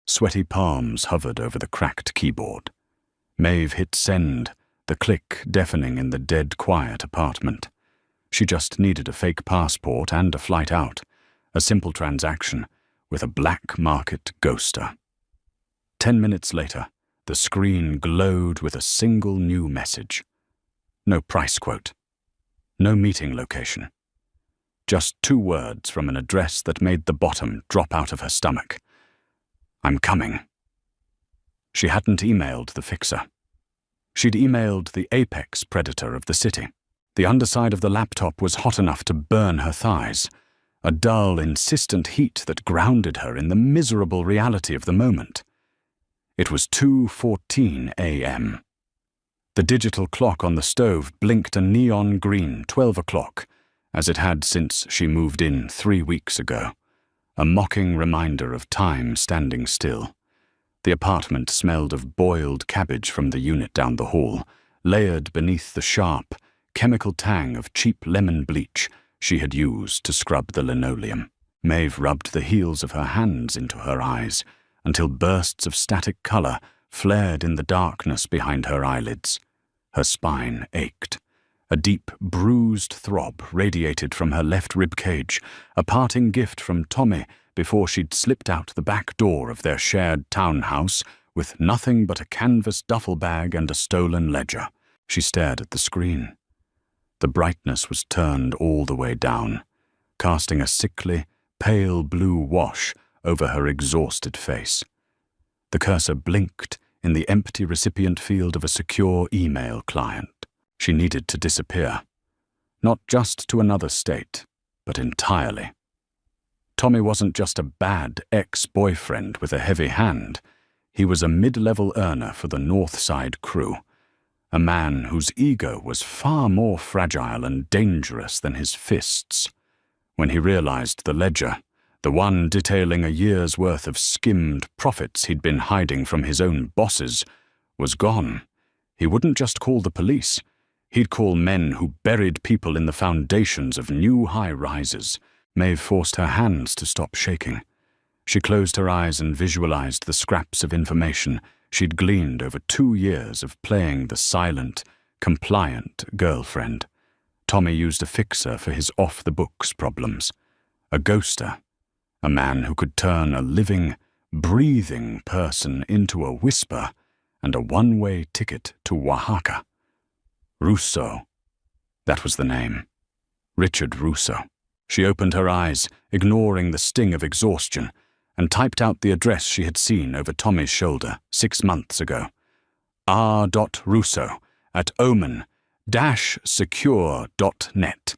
Sweaty palms hovered over the cracked keyboard. Maeve hit send, the click deafening in the dead quiet apartment. She just needed a fake passport and a flight out, a simple transaction with a black market ghoster. 10 minutes later, the screen glowed with a single new message. No price quote. No meeting location. Just 2 words from an address that made the bottom drop out of her stomach. I'm coming. She hadn't emailed the fixer. She'd emailed the apex predator of the city. The underside of the laptop was hot enough to burn her thighs, a dull, insistent heat that grounded her in the miserable reality of the moment. It was 2:14 a.m. The digital clock on the stove blinked a neon green 12 o'clock, as it had since she moved in 3 weeks ago, a mocking reminder of time standing still. The apartment smelled of boiled cabbage from the unit down the hall, layered beneath the sharp, chemical tang of cheap lemon bleach she had used to scrub the linoleum. Maeve rubbed the heels of her hands into her eyes until bursts of static color flared in the darkness behind her eyelids. Her spine ached. A deep, bruised throb radiated from her left rib cage, a parting gift from Tommy before she'd slipped out the back door of their shared townhouse with nothing but a canvas duffel bag and a stolen ledger. She stared at the screen. The brightness was turned all the way down, casting a sickly, pale blue wash over her exhausted face. The cursor blinked in the empty recipient field of a secure email client. She needed to disappear, not just to another state, but entirely. Tommy wasn't just a bad ex-boyfriend with a heavy hand. He was a mid-level earner for the North Side crew, a man whose ego was far more fragile and dangerous than his fists. When he realized the ledger, the one detailing a year's worth of skimmed profits he'd been hiding from his own bosses, was gone, he wouldn't just call the police. He'd call men who buried people in the foundations of new high-rises. Maeve forced her hands to stop shaking. She closed her eyes and visualized the scraps of information she'd gleaned over 2 years of playing the silent, compliant girlfriend. Tommy used a fixer for his off-the-books problems. A ghoster. A man who could turn a living, breathing person into a whisper and a one-way ticket to Oaxaca. Russo. That was the name. Richard Russo. She opened her eyes, ignoring the sting of exhaustion, and typed out the address she had seen over Tommy's shoulder 6 months ago. r.russo@omen-secure.net.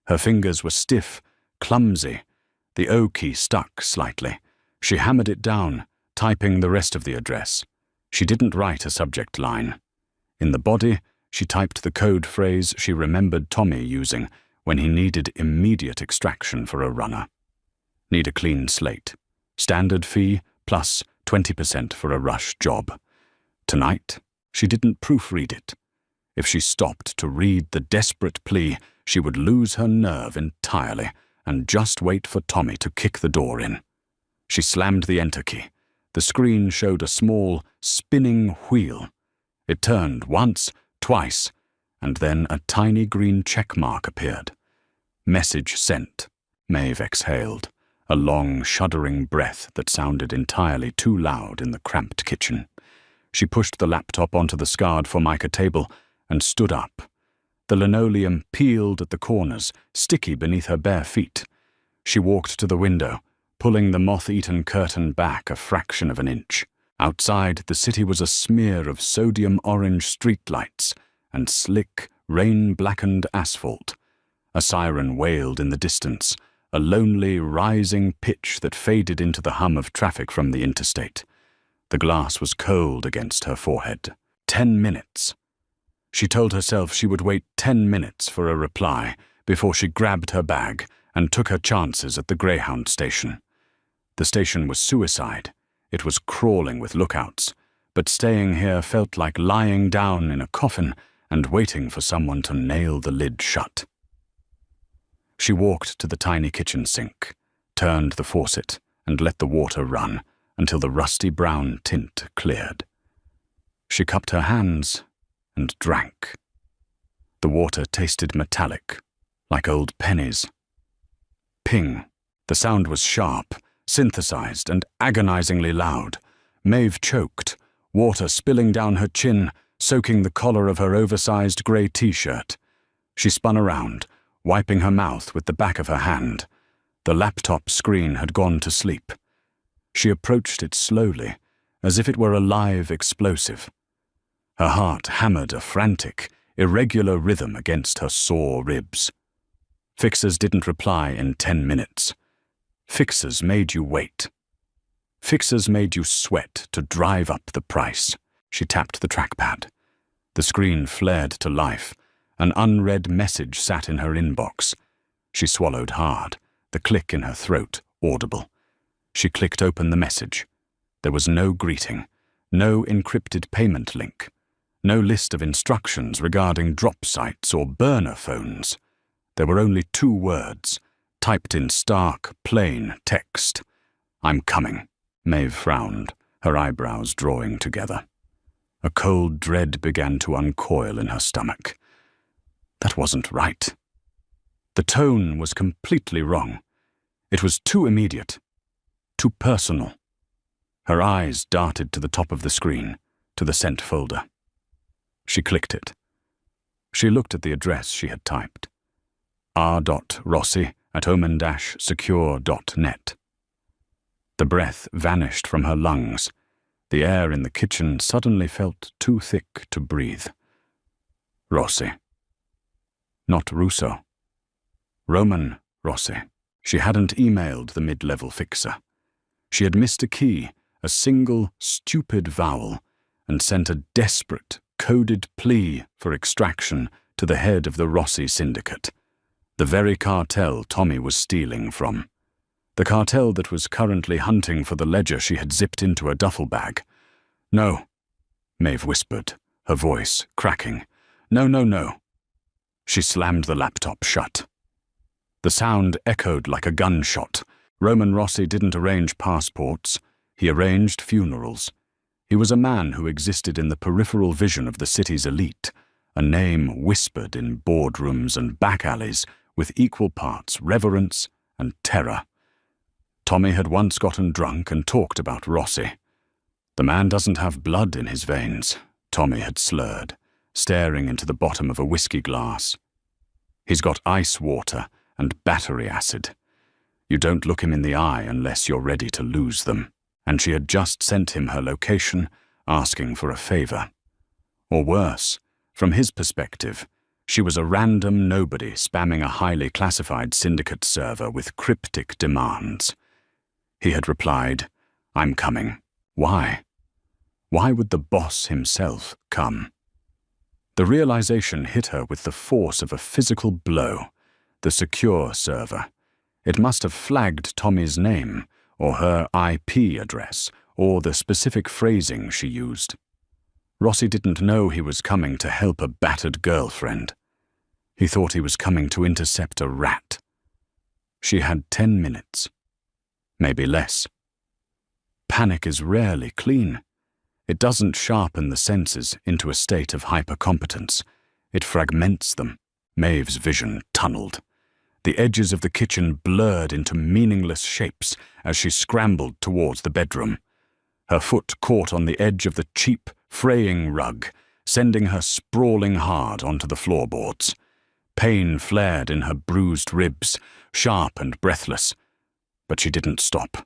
Her fingers were stiff, clumsy. The O key stuck slightly. She hammered it down, typing the rest of the address. She didn't write a subject line. In the body, she typed the code phrase she remembered Tommy using when he needed immediate extraction for a runner. Need a clean slate. Standard fee plus 20% for a rush job. Tonight, she didn't proofread it. If she stopped to read the desperate plea, she would lose her nerve entirely and just wait for Tommy to kick the door in. She slammed the enter key. The screen showed a small, spinning wheel. It turned once, twice, and then a tiny green check mark appeared. Message sent. Maeve exhaled, a long, shuddering breath that sounded entirely too loud in the cramped kitchen. She pushed the laptop onto the scarred Formica table and stood up. The linoleum peeled at the corners, sticky beneath her bare feet. She walked to the window, pulling the moth-eaten curtain back a fraction of an inch. Outside, the city was a smear of sodium-orange streetlights and slick, rain-blackened asphalt. A siren wailed in the distance, a lonely, rising pitch that faded into the hum of traffic from the interstate. The glass was cold against her forehead. 10 minutes. She told herself she would wait 10 minutes for a reply before she grabbed her bag and took her chances at the Greyhound station. The station was suicide. It was crawling with lookouts, but staying here felt like lying down in a coffin and waiting for someone to nail the lid shut. She walked to the tiny kitchen sink, turned the faucet, and let the water run until the rusty brown tint cleared. She cupped her hands and drank. The water tasted metallic, like old pennies. Ping. The sound was sharp, synthesized, and agonizingly loud. Maeve choked, water spilling down her chin, soaking the collar of her oversized grey t-shirt. She spun around, wiping her mouth with the back of her hand. The laptop screen had gone to sleep. She approached it slowly, as if it were a live explosive. Her heart hammered a frantic, irregular rhythm against her sore ribs. Fixers didn't reply in 10 minutes. Fixers made you wait. Fixers made you sweat to drive up the price. She tapped the trackpad. The screen flared to life. An unread message sat in her inbox. She swallowed hard, the click in her throat audible. She clicked open the message. There was no greeting, no encrypted payment link, no list of instructions regarding drop sites or burner phones. There were only 2 words, typed in stark, plain text. "I'm coming." Maeve frowned, her eyebrows drawing together. A cold dread began to uncoil in her stomach. That wasn't right. The tone was completely wrong. It was too immediate, too personal. Her eyes darted to the top of the screen, to the sent folder. She clicked it. She looked at the address she had typed. r.rossi@omen-secure.net. The breath vanished from her lungs. The air in the kitchen suddenly felt too thick to breathe. Rossi. Not Russo. Roman Rossi. She hadn't emailed the mid-level fixer. She had missed a key, a single stupid vowel, and sent a desperate, coded plea for extraction to the head of the Rossi syndicate, the very cartel Tommy was stealing from. The cartel that was currently hunting for the ledger she had zipped into her duffel bag. "No," Maeve whispered, her voice cracking. "No, no, no." She slammed the laptop shut. The sound echoed like a gunshot. Roman Rossi didn't arrange passports. He arranged funerals. He was a man who existed in the peripheral vision of the city's elite, a name whispered in boardrooms and back alleys with equal parts reverence and terror. Tommy had once gotten drunk and talked about Rossi. "The man doesn't have blood in his veins," Tommy had slurred, staring into the bottom of a whiskey glass. "He's got ice water and battery acid. You don't look him in the eye unless you're ready to lose them." And she had just sent him her location, asking for a favor. Or worse, from his perspective, she was a random nobody spamming a highly classified syndicate server with cryptic demands. He had replied, "I'm coming." Why? Why would the boss himself come? The realization hit her with the force of a physical blow. The secure server. It must have flagged Tommy's name, or her IP address, or the specific phrasing she used. Rossi didn't know he was coming to help a battered girlfriend. He thought he was coming to intercept a rat. She had 10 minutes. Maybe less. Panic is rarely clean. It doesn't sharpen the senses into a state of hypercompetence. It fragments them. Maeve's vision tunneled. The edges of the kitchen blurred into meaningless shapes as she scrambled towards the bedroom. Her foot caught on the edge of the cheap, fraying rug, sending her sprawling hard onto the floorboards. Pain flared in her bruised ribs, sharp and breathless. But she didn't stop.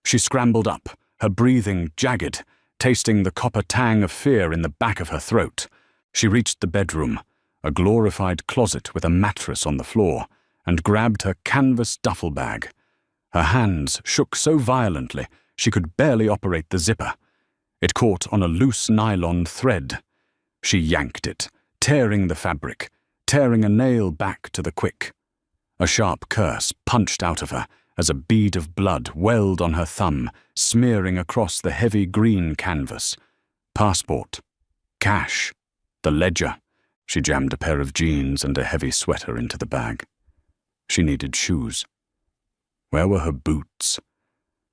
She scrambled up, her breathing jagged, tasting the copper tang of fear in the back of her throat. She reached the bedroom, a glorified closet with a mattress on the floor, and grabbed her canvas duffel bag. Her hands shook so violently she could barely operate the zipper. It caught on a loose nylon thread. She yanked it, tearing the fabric, tearing a nail back to the quick. A sharp curse punched out of her as a bead of blood welled on her thumb, smearing across the heavy green canvas. Passport. Cash. The ledger. She jammed a pair of jeans and a heavy sweater into the bag. She needed shoes. Where were her boots?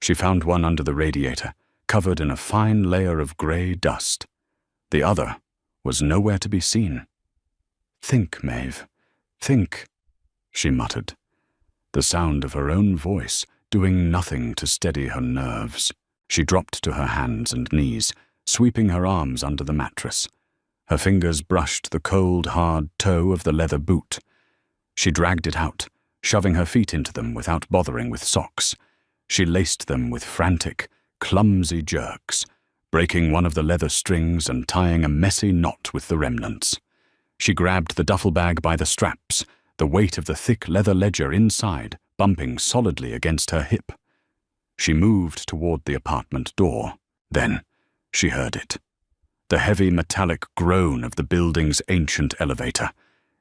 She found one under the radiator, covered in a fine layer of grey dust. The other was nowhere to be seen. "Think, Maeve, think," she muttered, the sound of her own voice doing nothing to steady her nerves. She dropped to her hands and knees, sweeping her arms under the mattress. Her fingers brushed the cold, hard toe of the leather boot. She dragged it out, shoving her feet into them without bothering with socks. She laced them with frantic, clumsy jerks, breaking one of the leather strings and tying a messy knot with the remnants. She grabbed the duffel bag by the straps, the weight of the thick leather ledger inside bumping solidly against her hip. She moved toward the apartment door. Then she heard it. The heavy metallic groan of the building's ancient elevator.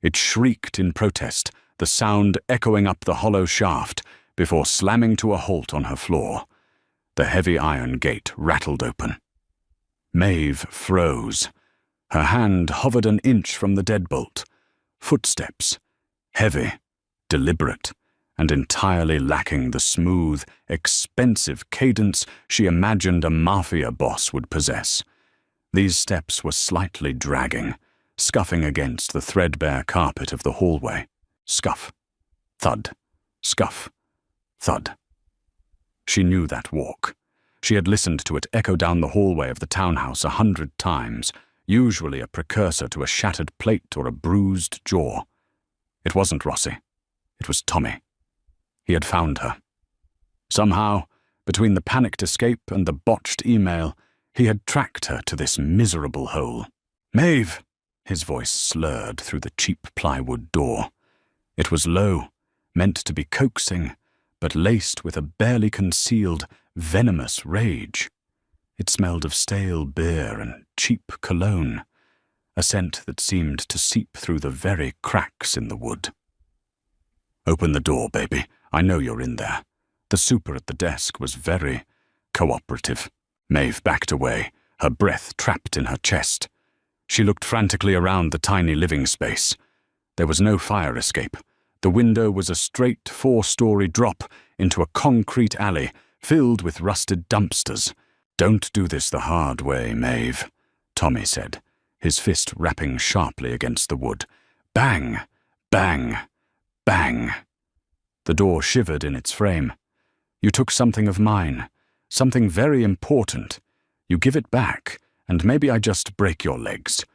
It shrieked in protest, the sound echoing up the hollow shaft before slamming to a halt on her floor. The heavy iron gate rattled open. Maeve froze. Her hand hovered an inch from the deadbolt. Footsteps. Heavy, deliberate, and entirely lacking the smooth, expensive cadence she imagined a Mafia boss would possess. These steps were slightly dragging, scuffing against the threadbare carpet of the hallway. Scuff, thud, scuff, thud. She knew that walk. She had listened to it echo down the hallway of the townhouse 100 times, usually a precursor to a shattered plate or a bruised jaw. It wasn't Rossi. It was Tommy. He had found her. Somehow, between the panicked escape and the botched email, he had tracked her to this miserable hole. "Maeve!" His voice slurred through the cheap plywood door. It was low, meant to be coaxing, but laced with a barely concealed, venomous rage. It smelled of stale beer and cheap cologne, a scent that seemed to seep through the very cracks in the wood. "Open the door, baby. I know you're in there." The super at the desk was very cooperative. Maeve backed away, her breath trapped in her chest. She looked frantically around the tiny living space. There was no fire escape. The window was a straight 4-story drop into a concrete alley filled with rusted dumpsters. "Don't do this the hard way, Maeve," Tommy said, his fist rapping sharply against the wood. Bang! Bang! Bang! The door shivered in its frame. "You took something of mine, something very important. You give it back, and maybe I just break your legs.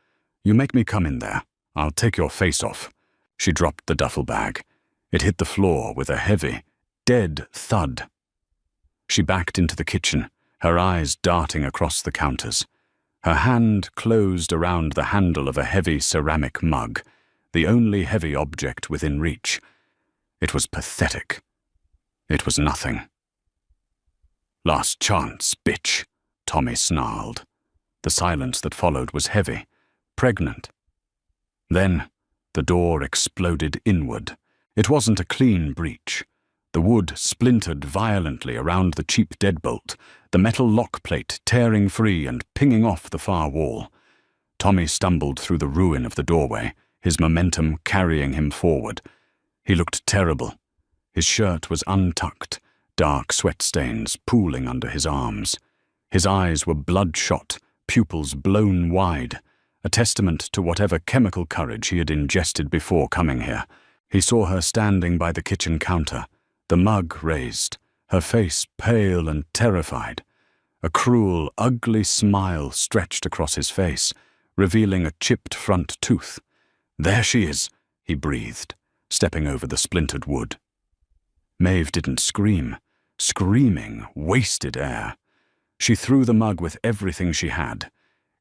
You make me come in there. I'll take your face off." She dropped the duffel bag. It hit the floor with a heavy, dead thud. She backed into the kitchen, her eyes darting across the counters. Her hand closed around the handle of a heavy ceramic mug, the only heavy object within reach. It was pathetic. It was nothing. "Last chance, bitch," Tommy snarled. The silence that followed was heavy, pregnant. Then the door exploded inward. It wasn't a clean breach. The wood splintered violently around the cheap deadbolt, the metal lock plate tearing free and pinging off the far wall. Tommy stumbled through the ruin of the doorway, his momentum carrying him forward. He looked terrible. His shirt was untucked, dark sweat stains pooling under his arms. His eyes were bloodshot, pupils blown wide, a testament to whatever chemical courage he had ingested before coming here. He saw her standing by the kitchen counter, the mug raised, her face pale and terrified. A cruel, ugly smile stretched across his face, revealing a chipped front tooth. "There she is," he breathed, stepping over the splintered wood. Maeve didn't scream. Screaming wasted air. She threw the mug with everything she had.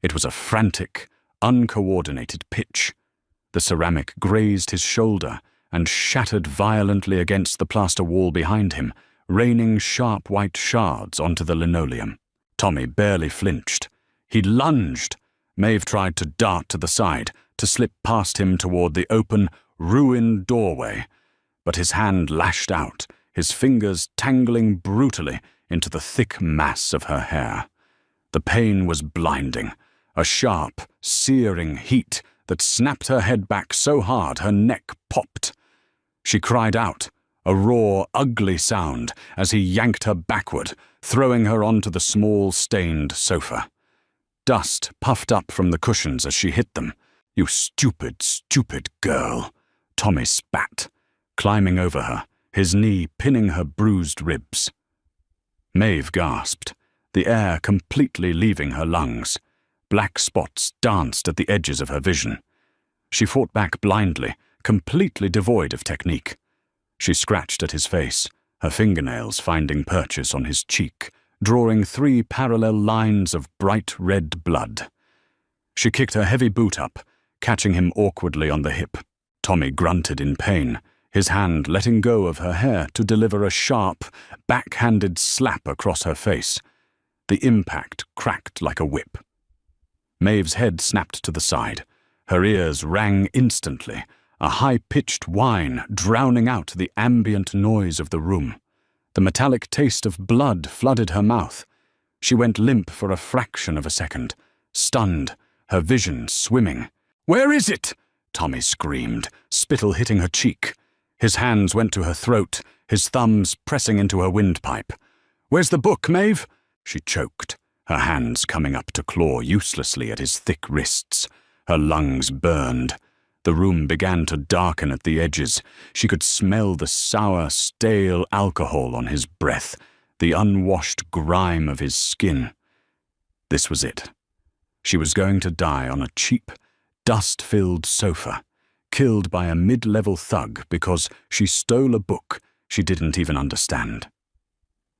It was a frantic, uncoordinated pitch. The ceramic grazed his shoulder and shattered violently against the plaster wall behind him, raining sharp white shards onto the linoleum. Tommy barely flinched. He lunged. Maeve tried to dart to the side, to slip past him toward the open, ruined doorway. But his hand lashed out, his fingers tangling brutally into the thick mass of her hair. The pain was blinding, a sharp, searing heat that snapped her head back so hard her neck popped. She cried out, a raw, ugly sound, as he yanked her backward, throwing her onto the small, stained sofa. Dust puffed up from the cushions as she hit them. "You stupid, stupid girl," Tommy spat, climbing over her, his knee pinning her bruised ribs. Maeve gasped, the air completely leaving her lungs. Black spots danced at the edges of her vision. She fought back blindly, completely devoid of technique. She scratched at his face, her fingernails finding purchase on his cheek, drawing 3 parallel lines of bright red blood. She kicked her heavy boot up, catching him awkwardly on the hip. Tommy grunted in pain, his hand letting go of her hair to deliver a sharp, backhanded slap across her face. The impact cracked like a whip. Maeve's head snapped to the side. Her ears rang instantly, a high-pitched whine drowning out the ambient noise of the room. The metallic taste of blood flooded her mouth. She went limp for a fraction of a second, stunned, her vision swimming. "Where is it?" Tommy screamed, spittle hitting her cheek. His hands went to her throat, his thumbs pressing into her windpipe. "Where's the book, Maeve?" She choked, her hands coming up to claw uselessly at his thick wrists. Her lungs burned. The room began to darken at the edges. She could smell the sour, stale alcohol on his breath, the unwashed grime of his skin. This was it. She was going to die on a cheap, dust-filled sofa, killed by a mid-level thug because she stole a book she didn't even understand.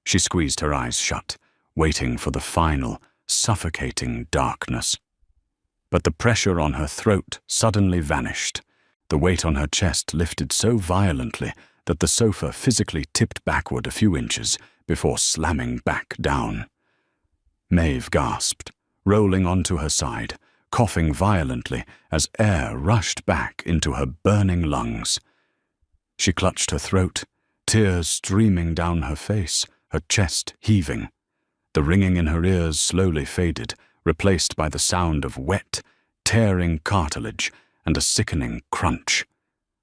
She squeezed her eyes shut, waiting for the final, suffocating darkness. But the pressure on her throat suddenly vanished. The weight on her chest lifted so violently that the sofa physically tipped backward a few inches before slamming back down. Maeve gasped, rolling onto her side, coughing violently as air rushed back into her burning lungs. She clutched her throat, tears streaming down her face, her chest heaving. The ringing in her ears slowly faded, replaced by the sound of wet, tearing cartilage and a sickening crunch.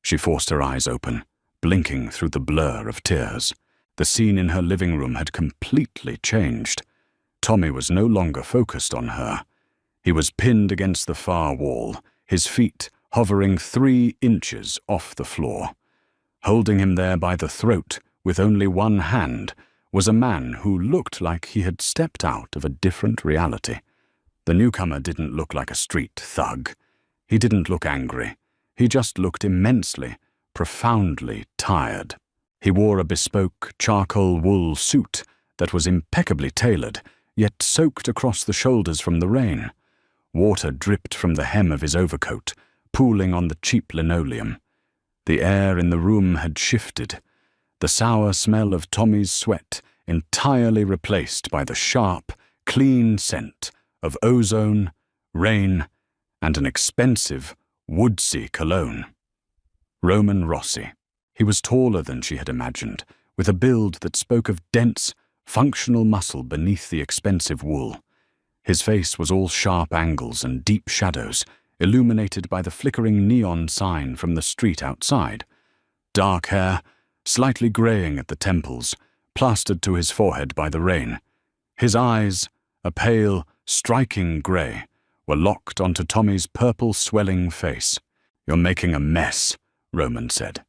She forced her eyes open, blinking through the blur of tears. The scene in her living room had completely changed. Tommy was no longer focused on her. He was pinned against the far wall, his feet hovering 3 inches off the floor. Holding him there by the throat with only one hand was a man who looked like he had stepped out of a different reality. The newcomer didn't look like a street thug. He didn't look angry. He just looked immensely, profoundly tired. He wore a bespoke charcoal wool suit that was impeccably tailored, yet soaked across the shoulders from the rain. Water dripped from the hem of his overcoat, pooling on the cheap linoleum. The air in the room had shifted. The sour smell of Tommy's sweat entirely replaced by the sharp, clean scent of ozone, rain, and an expensive, woodsy cologne. Roman Rossi. He was taller than she had imagined, with a build that spoke of dense, functional muscle beneath the expensive wool. His face was all sharp angles and deep shadows, illuminated by the flickering neon sign from the street outside. Dark hair, slightly graying at the temples, plastered to his forehead by the rain. His eyes, a pale, striking grey, were locked onto Tommy's purple swelling face. "You're making a mess," Roman said.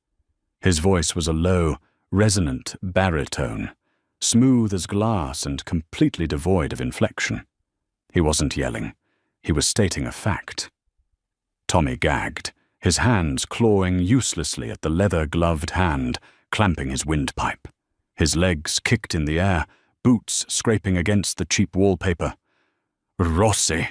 His voice was a low, resonant baritone, smooth as glass and completely devoid of inflection. He wasn't yelling. He was stating a fact. Tommy gagged, his hands clawing uselessly at the leather-gloved hand, clamping his windpipe. His legs kicked in the air, boots scraping against the cheap wallpaper. "Rossi,"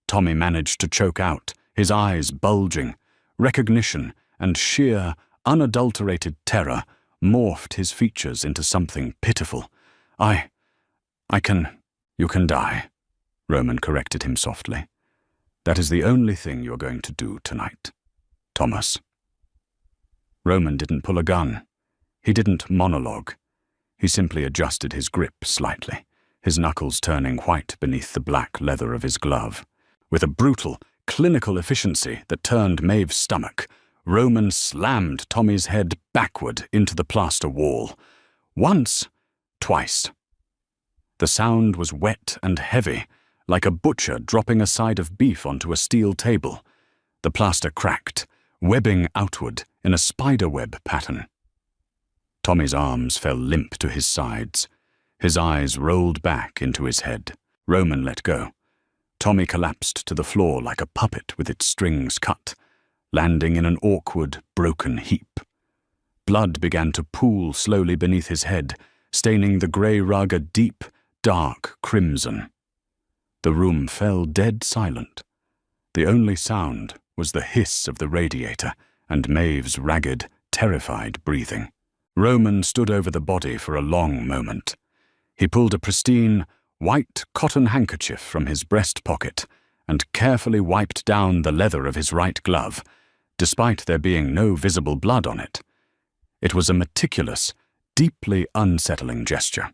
Tommy managed to choke out, his eyes bulging. Recognition and sheer, unadulterated terror morphed his features into something pitiful. You can die," Roman corrected him softly. "That is the only thing you're going to do tonight, Thomas." Roman didn't pull a gun. He didn't monologue. He simply adjusted his grip slightly, his knuckles turning white beneath the black leather of his glove. With a brutal, clinical efficiency that turned Maeve's stomach, Roman slammed Tommy's head backward into the plaster wall. Once, twice. The sound was wet and heavy, like a butcher dropping a side of beef onto a steel table. The plaster cracked, webbing outward in a spiderweb pattern. Tommy's arms fell limp to his sides. His eyes rolled back into his head. Roman let go. Tommy collapsed to the floor like a puppet with its strings cut, landing in an awkward, broken heap. Blood began to pool slowly beneath his head, staining the grey rug a deep, dark crimson. The room fell dead silent. The only sound was the hiss of the radiator and Maeve's ragged, terrified breathing. Roman stood over the body for a long moment. He pulled a pristine, white cotton handkerchief from his breast pocket and carefully wiped down the leather of his right glove, despite there being no visible blood on it. It was a meticulous, deeply unsettling gesture.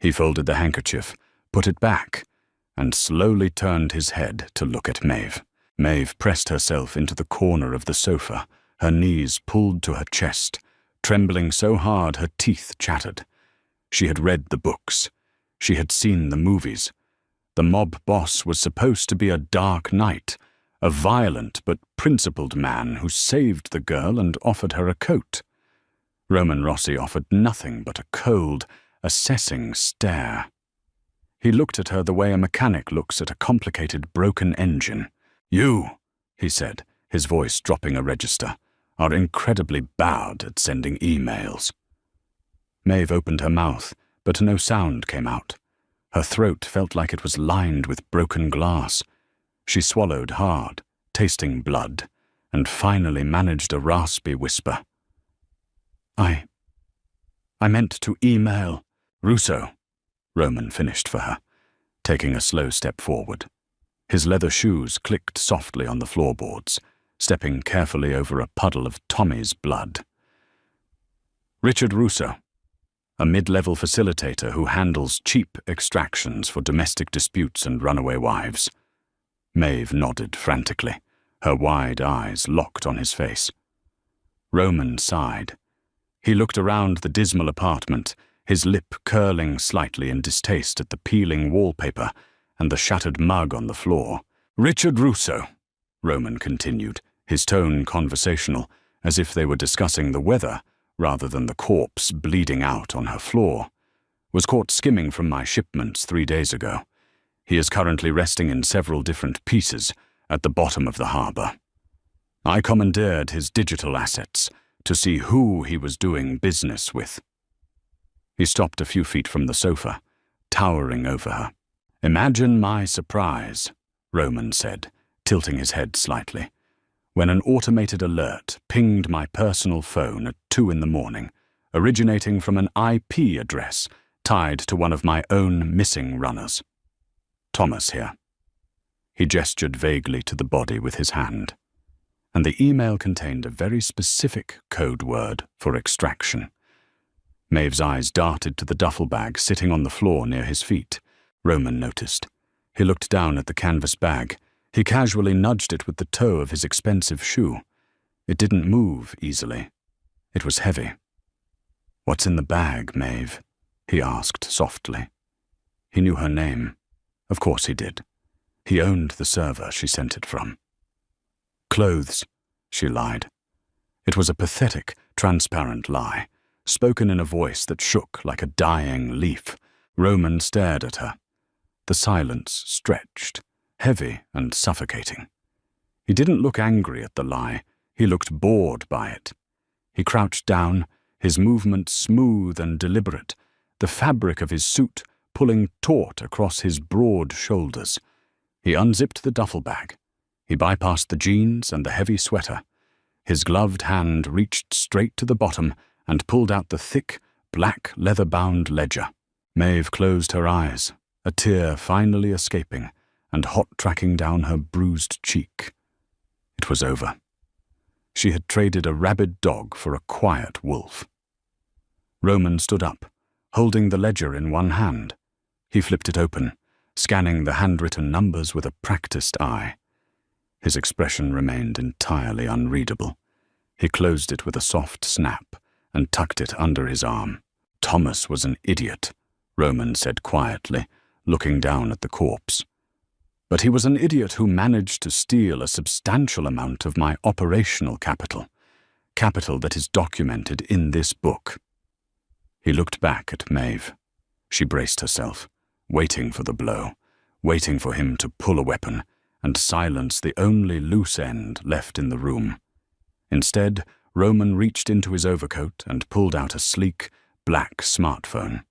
He folded the handkerchief, put it back, and slowly turned his head to look at Maeve. Maeve pressed herself into the corner of the sofa, her knees pulled to her chest, trembling so hard her teeth chattered. She had read the books. She had seen the movies. The mob boss was supposed to be a dark knight, a violent but principled man who saved the girl and offered her a coat. Roman Rossi offered nothing but a cold, assessing stare. He looked at her the way a mechanic looks at a complicated broken engine. "You," he said, his voice dropping a register, "are incredibly bad at sending emails." Maeve opened her mouth, but no sound came out. Her throat felt like it was lined with broken glass. She swallowed hard, tasting blood, and finally managed a raspy whisper. I meant to email Russo," Roman finished for her, taking a slow step forward. His leather shoes clicked softly on the floorboards, stepping carefully over a puddle of Tommy's blood. "Richard Russo, a mid-level facilitator who handles cheap extractions for domestic disputes and runaway wives." Maeve nodded frantically, her wide eyes locked on his face. Roman sighed. He looked around the dismal apartment, his lip curling slightly in distaste at the peeling wallpaper and the shattered mug on the floor. "Richard Russo," Roman continued, his tone conversational, as if they were discussing the weather rather than the corpse bleeding out on her floor, "was caught skimming from my shipments 3 days ago. He is currently resting in several different pieces at the bottom of the harbor. I commandeered his digital assets to see who he was doing business with." He stopped a few feet from the sofa, towering over her. "Imagine my surprise," Roman said, tilting his head slightly, "when an automated alert pinged my personal phone at 2 a.m, originating from an IP address tied to one of my own missing runners. Thomas here." He gestured vaguely to the body with his hand, and the email contained a very specific code word for extraction. Maeve's eyes darted to the duffel bag sitting on the floor near his feet. Roman noticed. He looked down at the canvas bag. He casually nudged it with the toe of his expensive shoe. It didn't move easily. It was heavy. "What's in the bag, Maeve?" he asked softly. He knew her name. Of course he did. He owned the server she sent it from. "Clothes," she lied. It was a pathetic, transparent lie, spoken in a voice that shook like a dying leaf. Roman stared at her. The silence stretched, heavy and suffocating. He didn't look angry at the lie. He looked bored by it. He crouched down, his movements smooth and deliberate, the fabric of his suit pulling taut across his broad shoulders. He unzipped the duffel bag. He bypassed the jeans and the heavy sweater. His gloved hand reached straight to the bottom and pulled out the thick, black leather-bound ledger. Maeve closed her eyes, a tear finally escaping and hot tracking down her bruised cheek. It was over. She had traded a rabid dog for a quiet wolf. Roman stood up, holding the ledger in one hand. He flipped it open, scanning the handwritten numbers with a practiced eye. His expression remained entirely unreadable. He closed it with a soft snap and tucked it under his arm. Thomas was an idiot, Roman said quietly, looking down at the corpse. "But he was an idiot who managed to steal a substantial amount of my operational capital that is documented in this book." He looked back at Maeve. She braced herself, waiting for the blow, waiting for him to pull a weapon and silence the only loose end left in the room. Instead, Roman reached into his overcoat and pulled out a sleek, black smartphone.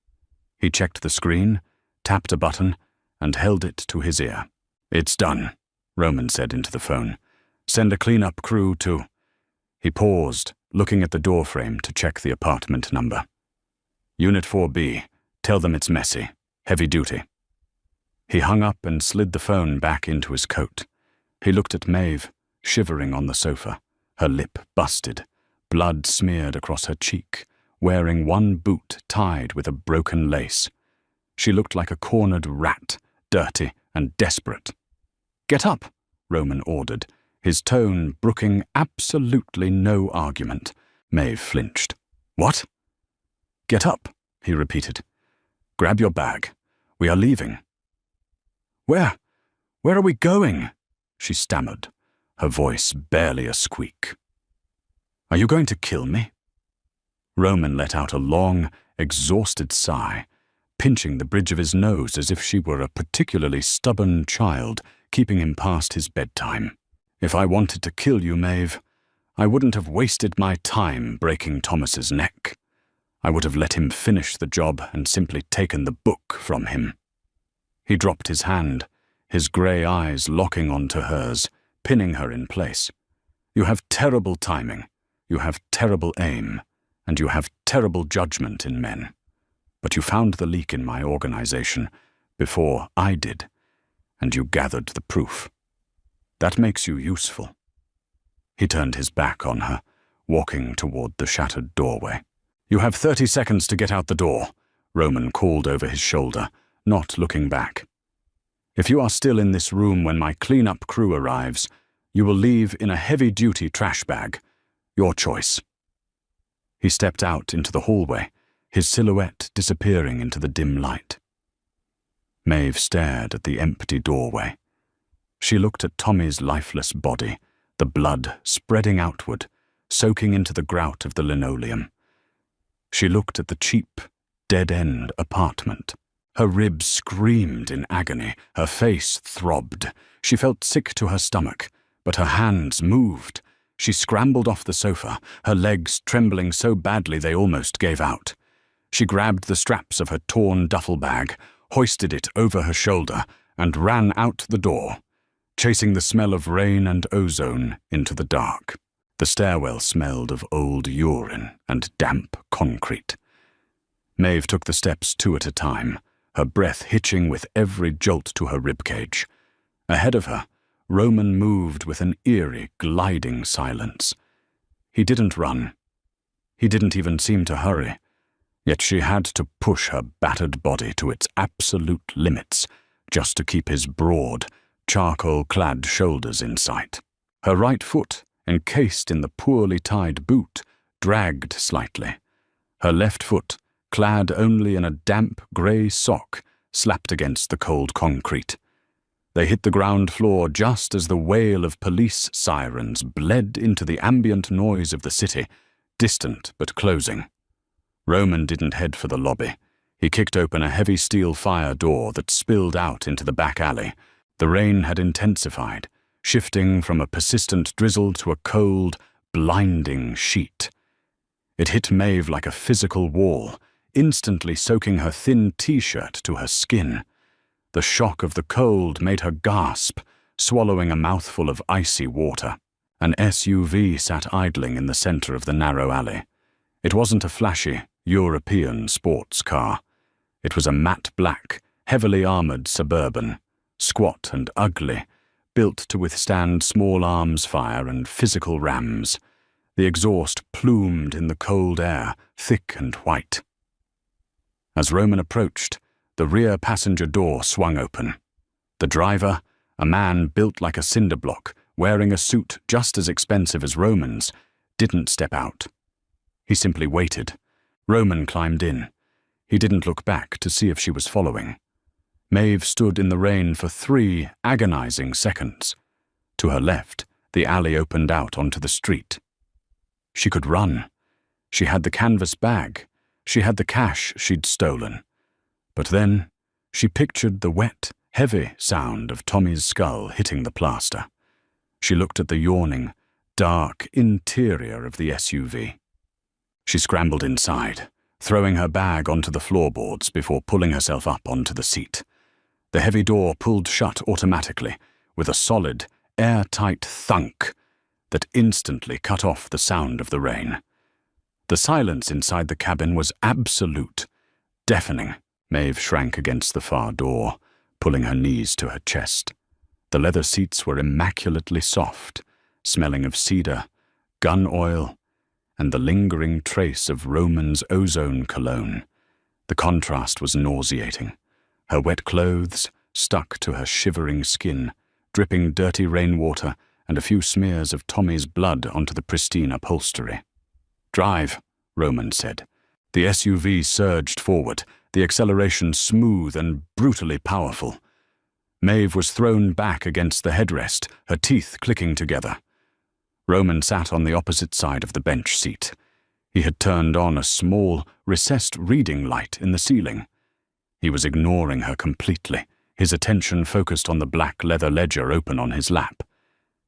He checked the screen, tapped a button, and held it to his ear. "It's done," Roman said into the phone. "Send a cleanup crew to—" He paused, looking at the doorframe to check the apartment number. "Unit 4B, tell them it's messy, heavy duty." He hung up and slid the phone back into his coat. He looked at Maeve, shivering on the sofa, her lip busted, blood smeared across her cheek, wearing one boot tied with a broken lace. She looked like a cornered rat, dirty and desperate. "Get up," Roman ordered, his tone brooking absolutely no argument. Maeve flinched. "What?" "Get up," he repeated. "Grab your bag. We are leaving." Where are we going?" she stammered, her voice barely a squeak. "Are you going to kill me?" Roman let out a long, exhausted sigh, pinching the bridge of his nose as if she were a particularly stubborn child keeping him past his bedtime. "If I wanted to kill you, Maeve, I wouldn't have wasted my time breaking Thomas's neck. I would have let him finish the job and simply taken the book from him." He dropped his hand, his grey eyes locking onto hers, pinning her in place. "You have terrible timing, you have terrible aim, and you have terrible judgment in men. But you found the leak in my organization before I did, and you gathered the proof. That makes you useful." He turned his back on her, walking toward the shattered doorway. "You have 30 seconds to get out the door," Roman called over his shoulder, not looking back. "If you are still in this room when my cleanup crew arrives, you will leave in a heavy-duty trash bag. Your choice." He stepped out into the hallway, his silhouette disappearing into the dim light. Maeve stared at the empty doorway. She looked at Tommy's lifeless body, the blood spreading outward, soaking into the grout of the linoleum. She looked at the cheap, dead-end apartment. Her ribs screamed in agony, her face throbbed. She felt sick to her stomach, but her hands moved. She scrambled off the sofa, her legs trembling so badly they almost gave out. She grabbed the straps of her torn duffel bag, hoisted it over her shoulder, and ran out the door, chasing the smell of rain and ozone into the dark. The stairwell smelled of old urine and damp concrete. Maeve took the steps 2 at a time, her breath hitching with every jolt to her ribcage. Ahead of her, Roman moved with an eerie, gliding silence. He didn't run. He didn't even seem to hurry. Yet she had to push her battered body to its absolute limits just to keep his broad, charcoal-clad shoulders in sight. Her right foot, encased in the poorly tied boot, dragged slightly. Her left foot, clad only in a damp grey sock, slapped against the cold concrete. They hit the ground floor just as the wail of police sirens bled into the ambient noise of the city, distant but closing. Roman didn't head for the lobby. He kicked open a heavy steel fire door that spilled out into the back alley. The rain had intensified, shifting from a persistent drizzle to a cold, blinding sheet. It hit Maeve like a physical wall, instantly soaking her thin t-shirt to her skin. The shock of the cold made her gasp, swallowing a mouthful of icy water. An SUV sat idling in the center of the narrow alley. It wasn't a flashy, European sports car. It was a matte black, heavily armored Suburban, squat and ugly, built to withstand small arms fire and physical rams. The exhaust plumed in the cold air, thick and white. As Roman approached, the rear passenger door swung open. The driver, a man built like a cinder block, wearing a suit just as expensive as Roman's, didn't step out. He simply waited. Roman climbed in. He didn't look back to see if she was following. Maeve stood in the rain for 3 agonizing seconds. To her left, the alley opened out onto the street. She could run. She had the canvas bag. She had the cash she'd stolen. But then, she pictured the wet, heavy sound of Tommy's skull hitting the plaster. She looked at the yawning, dark interior of the SUV. She scrambled inside, throwing her bag onto the floorboards before pulling herself up onto the seat. The heavy door pulled shut automatically, with a solid, airtight thunk that instantly cut off the sound of the rain. The silence inside the cabin was absolute, deafening. Maeve shrank against the far door, pulling her knees to her chest. The leather seats were immaculately soft, smelling of cedar, gun oil, and the lingering trace of Roman's ozone cologne. The contrast was nauseating. Her wet clothes stuck to her shivering skin, dripping dirty rainwater and a few smears of Tommy's blood onto the pristine upholstery. "Drive," Roman said. The SUV surged forward, the acceleration smooth and brutally powerful. Maeve was thrown back against the headrest, her teeth clicking together. Roman sat on the opposite side of the bench seat. He had turned on a small, recessed reading light in the ceiling. He was ignoring her completely, his attention focused on the black leather ledger open on his lap.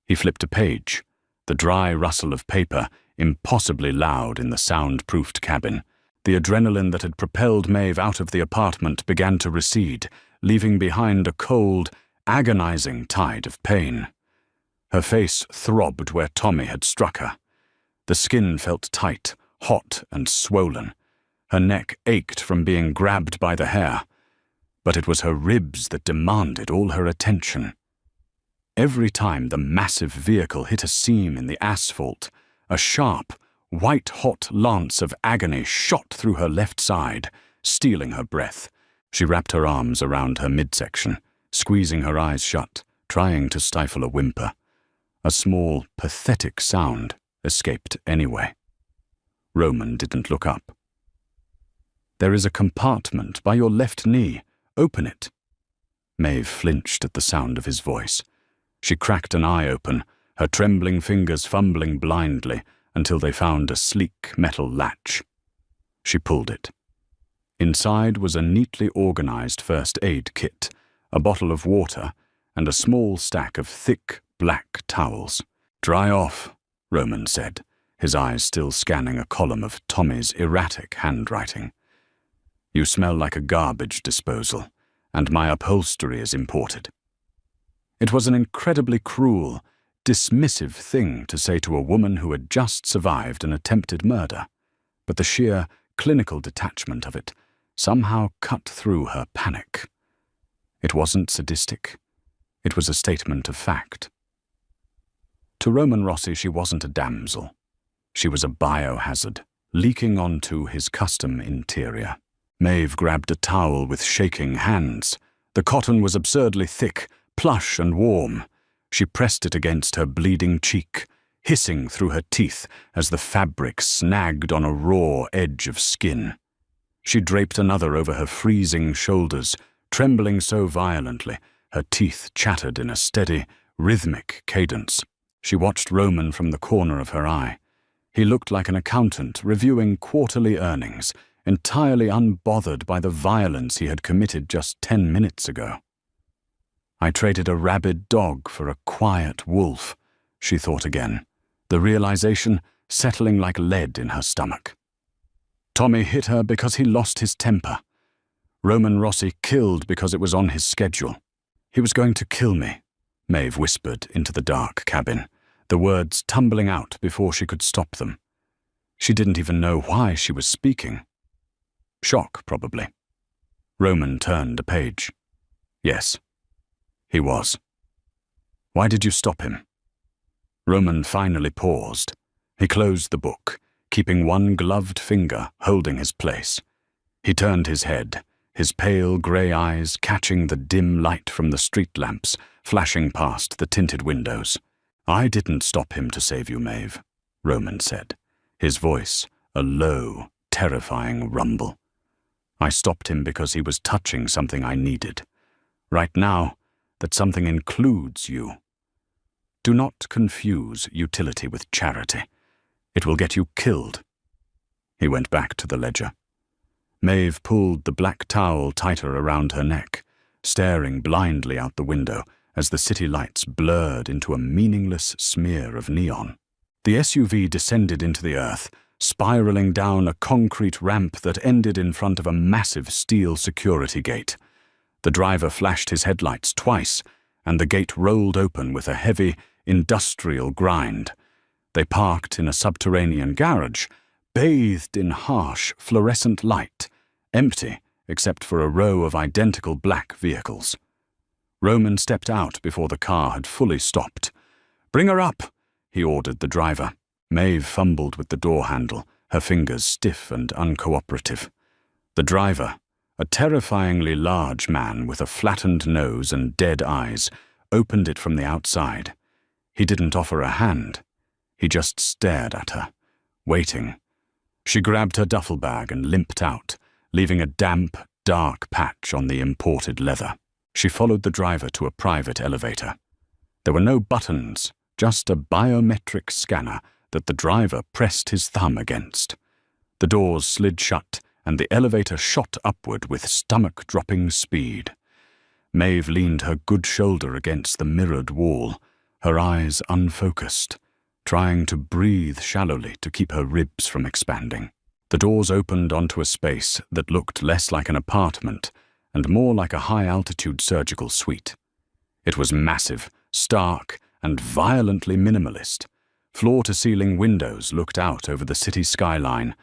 He flipped a page, the dry rustle of paper impossibly loud in the soundproofed cabin. The adrenaline that had propelled Maeve out of the apartment began to recede, leaving behind a cold, agonizing tide of pain. Her face throbbed where Tommy had struck her. The skin felt tight, hot, and swollen. Her neck ached from being grabbed by the hair. But it was her ribs that demanded all her attention. Every time the massive vehicle hit a seam in the asphalt, a sharp, white-hot lance of agony shot through her left side, stealing her breath. She wrapped her arms around her midsection, squeezing her eyes shut, trying to stifle a whimper. A small, pathetic sound escaped anyway. Roman didn't look up. "There is a compartment by your left knee. Open it." Maeve flinched at the sound of his voice. She cracked an eye open, her trembling fingers fumbling blindly until they found a sleek metal latch. She pulled it. Inside was a neatly organized first aid kit, a bottle of water, and a small stack of thick, black towels. "Dry off," Roman said, his eyes still scanning a column of Tommy's erratic handwriting. "You smell like a garbage disposal, and my upholstery is imported." It was an incredibly cruel, dismissive thing to say to a woman who had just survived an attempted murder, but the sheer, clinical detachment of it somehow cut through her panic. It wasn't sadistic. It was a statement of fact. To Roman Rossi, she wasn't a damsel. She was a biohazard, leaking onto his custom interior. Maeve grabbed a towel with shaking hands. The cotton was absurdly thick, plush and warm. She pressed it against her bleeding cheek, hissing through her teeth as the fabric snagged on a raw edge of skin. She draped another over her freezing shoulders, trembling so violently, her teeth chattered in a steady, rhythmic cadence. She watched Roman from the corner of her eye. He looked like an accountant reviewing quarterly earnings, entirely unbothered by the violence he had committed just 10 minutes ago. "I traded a rabid dog for a quiet wolf," she thought again, the realization settling like lead in her stomach. Tommy hit her because he lost his temper. Roman Rossi killed because it was on his schedule. "He was going to kill me," Maeve whispered into the dark cabin, the words tumbling out before she could stop them. She didn't even know why she was speaking. Shock, probably. Roman turned a page. Yes, he was. "Why did you stop him?" Roman finally paused. He closed the book, keeping one gloved finger holding his place. He turned his head, his pale grey eyes catching the dim light from the street lamps flashing past the tinted windows. "I didn't stop him to save you, Maeve," Roman said, his voice a low, terrifying rumble. I stopped him because he was touching something I needed. Right now, that something includes you. Do not confuse utility with charity. It will get you killed." He went back to the ledger. Maeve pulled the black towel tighter around her neck, staring blindly out the window as the city lights blurred into a meaningless smear of neon. The SUV descended into the earth, spiraling down a concrete ramp that ended in front of a massive steel security gate. The driver flashed his headlights twice, and the gate rolled open with a heavy, industrial grind. They parked in a subterranean garage, bathed in harsh, fluorescent light, empty except for a row of identical black vehicles. Roman stepped out before the car had fully stopped. "Bring her up," he ordered the driver. Maeve fumbled with the door handle, her fingers stiff and uncooperative. The driver, a terrifyingly large man with a flattened nose and dead eyes, opened it from the outside. He didn't offer a hand. He just stared at her, waiting. She grabbed her duffel bag and limped out, leaving a damp, dark patch on the imported leather. She followed the driver to a private elevator. There were no buttons, just a biometric scanner that the driver pressed his thumb against. The doors slid shut, and the elevator shot upward with stomach-dropping speed. Maeve leaned her good shoulder against the mirrored wall, her eyes unfocused, trying to breathe shallowly to keep her ribs from expanding. The doors opened onto a space that looked less like an apartment and more like a high-altitude surgical suite. It was massive, stark, and violently minimalist. Floor-to-ceiling windows looked out over the city skyline,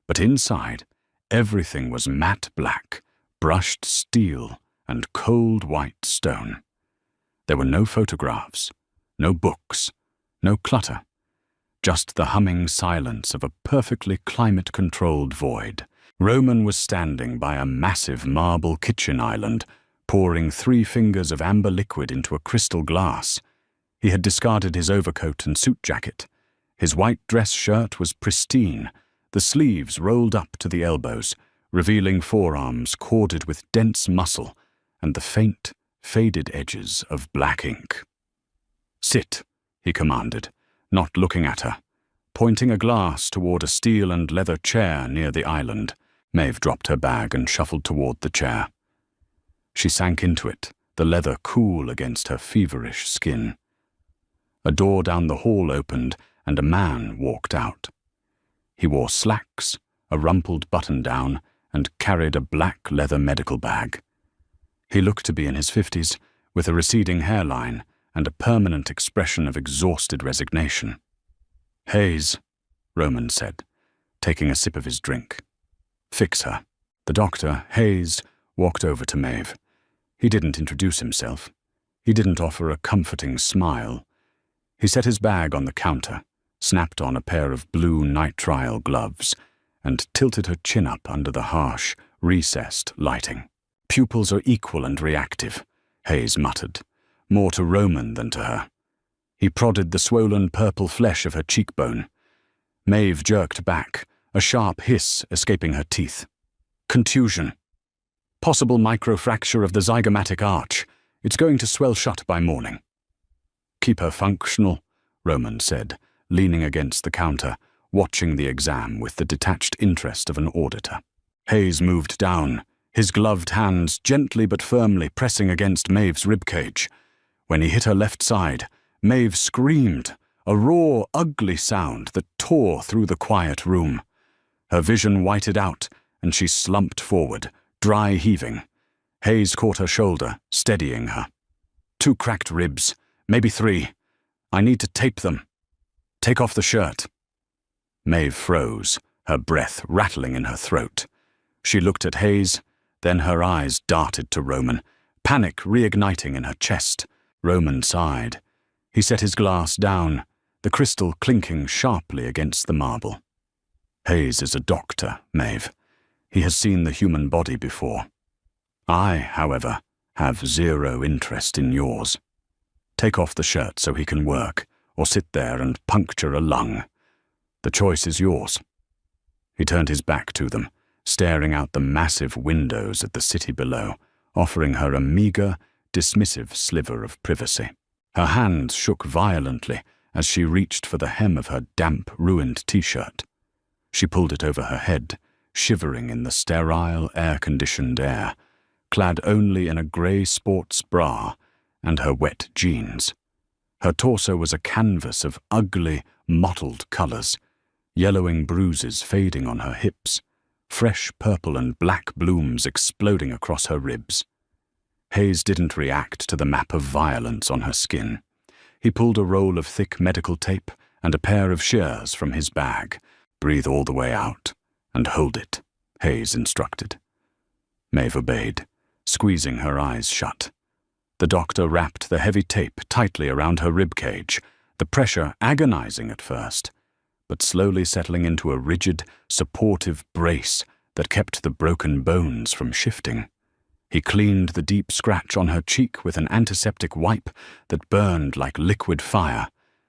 but inside, everything was matte black, brushed steel, and cold white stone. There were no photographs, no books, no clutter, just the humming silence of a perfectly climate-controlled void. Roman was standing by a massive marble kitchen island, pouring 3 fingers of amber liquid into a crystal glass. He had discarded his overcoat and suit jacket. His white dress shirt was pristine, the sleeves rolled up to the elbows, revealing forearms corded with dense muscle and the faint, faded edges of black ink. "Sit," he commanded, not looking at her, pointing a glass toward a steel and leather chair near the island. Maeve dropped her bag and shuffled toward the chair. She sank into it, the leather cool against her feverish skin. A door down the hall opened, and a man walked out. He wore slacks, a rumpled button-down, and carried a black leather medical bag. He looked to be in his 50s, with a receding hairline and a permanent expression of exhausted resignation. "Hayes," Roman said, taking a sip of his drink. "Fix her." The doctor, Hayes, walked over to Maeve. He didn't introduce himself. He didn't offer a comforting smile. He set his bag on the counter, snapped on a pair of blue nitrile gloves, and tilted her chin up under the harsh, recessed lighting. "Pupils are equal and reactive," Hayes muttered, more to Roman than to her. He prodded the swollen purple flesh of her cheekbone. Maeve jerked back, a sharp hiss escaping her teeth. "Contusion. Possible microfracture of the zygomatic arch. It's going to swell shut by morning." "Keep her functional," Roman said, leaning against the counter, watching the exam with the detached interest of an auditor. Hayes moved down, his gloved hands gently but firmly pressing against Maeve's ribcage. When he hit her left side, Maeve screamed, a raw, ugly sound that tore through the quiet room. Her vision whited out, and she slumped forward, dry heaving. Hayes caught her shoulder, steadying her. "2 cracked ribs, maybe 3. I need to tape them. Take off the shirt." Maeve froze, her breath rattling in her throat. She looked at Hayes, then her eyes darted to Roman, panic reigniting in her chest. Roman sighed. He set his glass down, the crystal clinking sharply against the marble. "Hayes is a doctor, Maeve. He has seen the human body before. I, however, have 0 interest in yours. Take off the shirt so he can work, or sit there and puncture a lung. The choice is yours." He turned his back to them, staring out the massive windows at the city below, offering her a meager, dismissive sliver of privacy. Her hands shook violently as she reached for the hem of her damp, ruined t-shirt. She pulled it over her head, shivering in the sterile, air-conditioned air, clad only in a grey sports bra and her wet jeans. Her torso was a canvas of ugly, mottled colours, yellowing bruises fading on her hips, fresh purple and black blooms exploding across her ribs. Hayes didn't react to the map of violence on her skin. He pulled a roll of thick medical tape and a pair of shears from his bag. "Breathe all the way out and hold it," Hayes instructed. Maeve obeyed, squeezing her eyes shut. The doctor wrapped the heavy tape tightly around her ribcage, the pressure agonizing at first, but slowly settling into a rigid, supportive brace that kept the broken bones from shifting. He cleaned the deep scratch on her cheek with an antiseptic wipe that burned like liquid fire,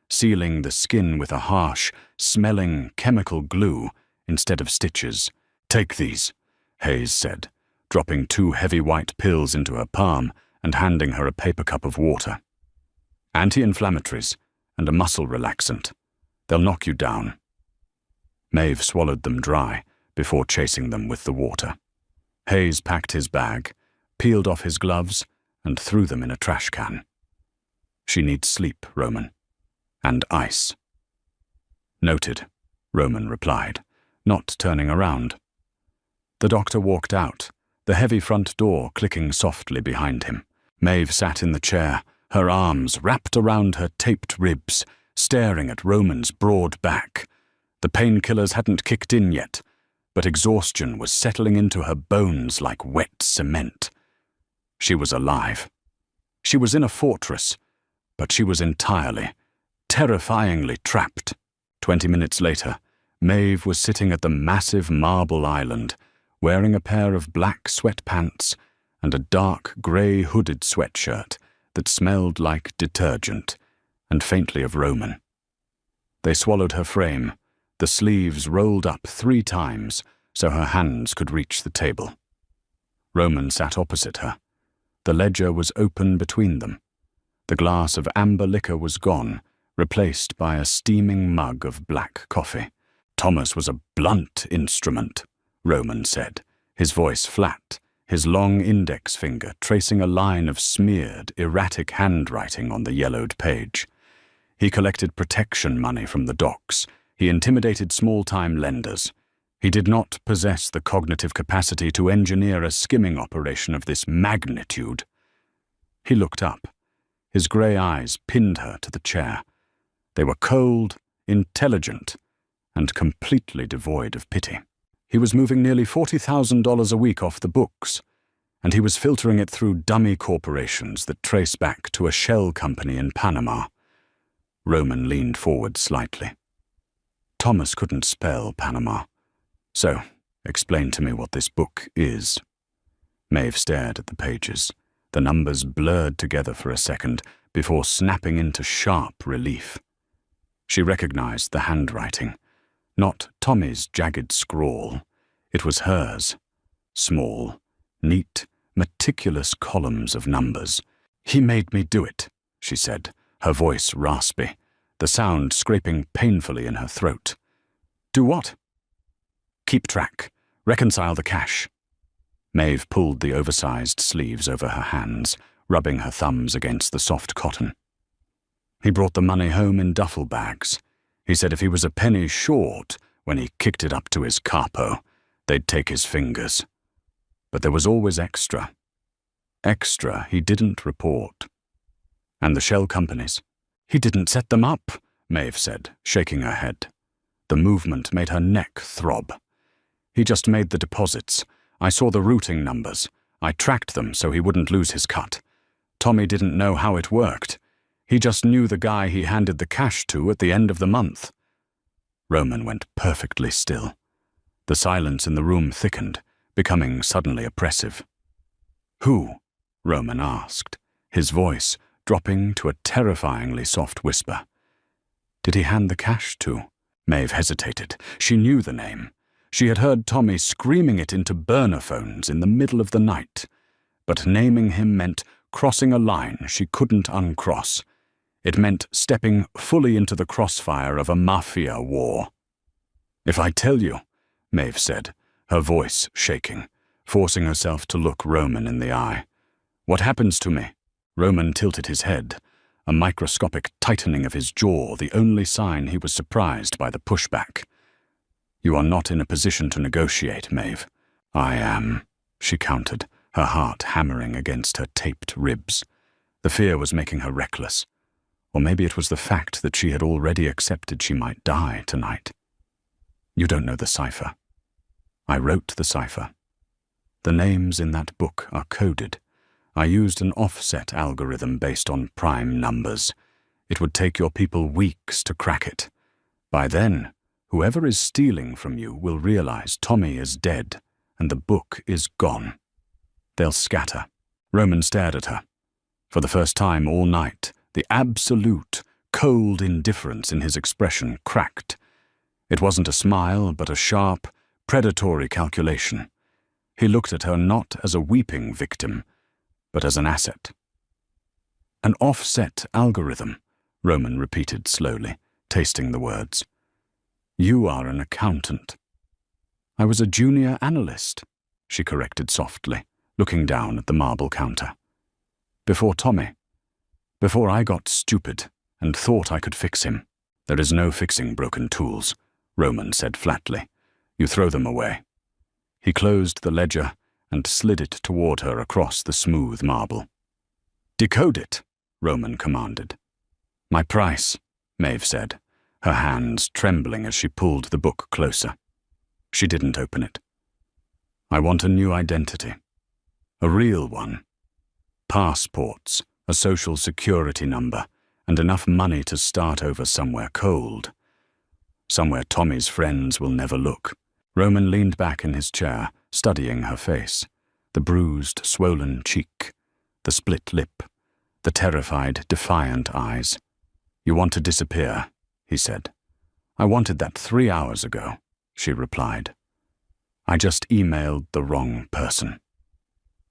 sealing the skin with a harsh, smelling chemical glue instead of stitches. "Take these," Hayes said, dropping 2 heavy white pills into her palm and handing her a paper cup of water. "Anti-inflammatories and a muscle relaxant. They'll knock you down." Maeve swallowed them dry before chasing them with the water. Hayes packed his bag, peeled off his gloves, and threw them in a trash can. "She needs sleep, Roman. And ice." "Noted," Roman replied, not turning around. The doctor walked out, the heavy front door clicking softly behind him. Maeve sat in the chair, her arms wrapped around her taped ribs, staring at Roman's broad back. The painkillers hadn't kicked in yet, but exhaustion was settling into her bones like wet cement. She was alive. She was in a fortress, but she was entirely, terrifyingly trapped. 20 minutes later, Maeve was sitting at the massive marble island, wearing a pair of black sweatpants and a dark grey hooded sweatshirt that smelled like detergent and faintly of Roman. They swallowed her frame, the sleeves rolled up 3 times so her hands could reach the table. Roman sat opposite her. The ledger was open between them. The glass of amber liquor was gone, replaced by a steaming mug of black coffee. "Thomas was a blunt instrument," Roman said, his voice flat, his long index finger tracing a line of smeared, erratic handwriting on the yellowed page. "He collected protection money from the docks. He intimidated small-time lenders. He did not possess the cognitive capacity to engineer a skimming operation of this magnitude." He looked up. His grey eyes pinned her to the chair. They were cold, intelligent, and completely devoid of pity. He was moving nearly $40,000 a week off the books, and he was filtering it through dummy corporations that trace back to a shell company in Panama. Roman leaned forward slightly. "Thomas couldn't spell Panama. So, explain to me what this book is." Maeve stared at the pages. The numbers blurred together for a second before snapping into sharp relief. She recognized the handwriting. Not Tommy's jagged scrawl. It was hers. Small, neat, meticulous columns of numbers. "He made me do it," she said, her voice raspy, the sound scraping painfully in her throat. "Do what?" "Keep track. Reconcile the cash." Maeve pulled the oversized sleeves over her hands, rubbing her thumbs against the soft cotton. "He brought the money home in duffel bags. He said if he was a penny short when he kicked it up to his capo, they'd take his fingers. But there was always extra. Extra he didn't report. And the shell companies? He didn't set them up," Maeve said, shaking her head. The movement made her neck throb. "He just made the deposits. I saw the routing numbers. I tracked them so he wouldn't lose his cut. Tommy didn't know how it worked. He just knew the guy he handed the cash to at the end of the month." Roman went perfectly still. The silence in the room thickened, becoming suddenly oppressive. "Who?" Roman asked, his voice dropping to a terrifyingly soft whisper. "Did he hand the cash to?" Maeve hesitated. She knew the name. She had heard Tommy screaming it into burner phones in the middle of the night, but naming him meant crossing a line she couldn't uncross. It meant stepping fully into the crossfire of a Mafia war. "If I tell you," Maeve said, her voice shaking, forcing herself to look Roman in the eye. "What happens to me?" Roman tilted his head, a microscopic tightening of his jaw, the only sign he was surprised by the pushback. "You are not in a position to negotiate, Maeve." "I am," she countered, her heart hammering against her taped ribs. The fear was making her reckless. Or maybe it was the fact that she had already accepted she might die tonight. "You don't know the cipher." "I wrote the cipher. The names in that book are coded. I used an offset algorithm based on prime numbers. It would take your people weeks to crack it. By then, whoever is stealing from you will realize Tommy is dead and the book is gone. They'll scatter." Roman stared at her. For the first time all night, the absolute, cold indifference in his expression cracked. It wasn't a smile, but a sharp, predatory calculation. He looked at her not as a weeping victim, but as an asset. "An offset algorithm," Roman repeated slowly, tasting the words. "You are an accountant." "I was a junior analyst," she corrected softly, looking down at the marble counter. "Before Tommy. Before I got stupid and thought I could fix him." "There is no fixing broken tools," Roman said flatly. "You throw them away." He closed the ledger and slid it toward her across the smooth marble. "Decode it," Roman commanded. "My price," Maeve said, her hands trembling as she pulled the book closer. She didn't open it. "I want a new identity. A real one. Passports, a social security number, and enough money to start over somewhere cold. Somewhere Tommy's friends will never look." Roman leaned back in his chair, studying her face, the bruised, swollen cheek, the split lip, the terrified, defiant eyes. "You want to disappear," he said. "I wanted that 3 hours ago," she replied. "I just emailed the wrong person."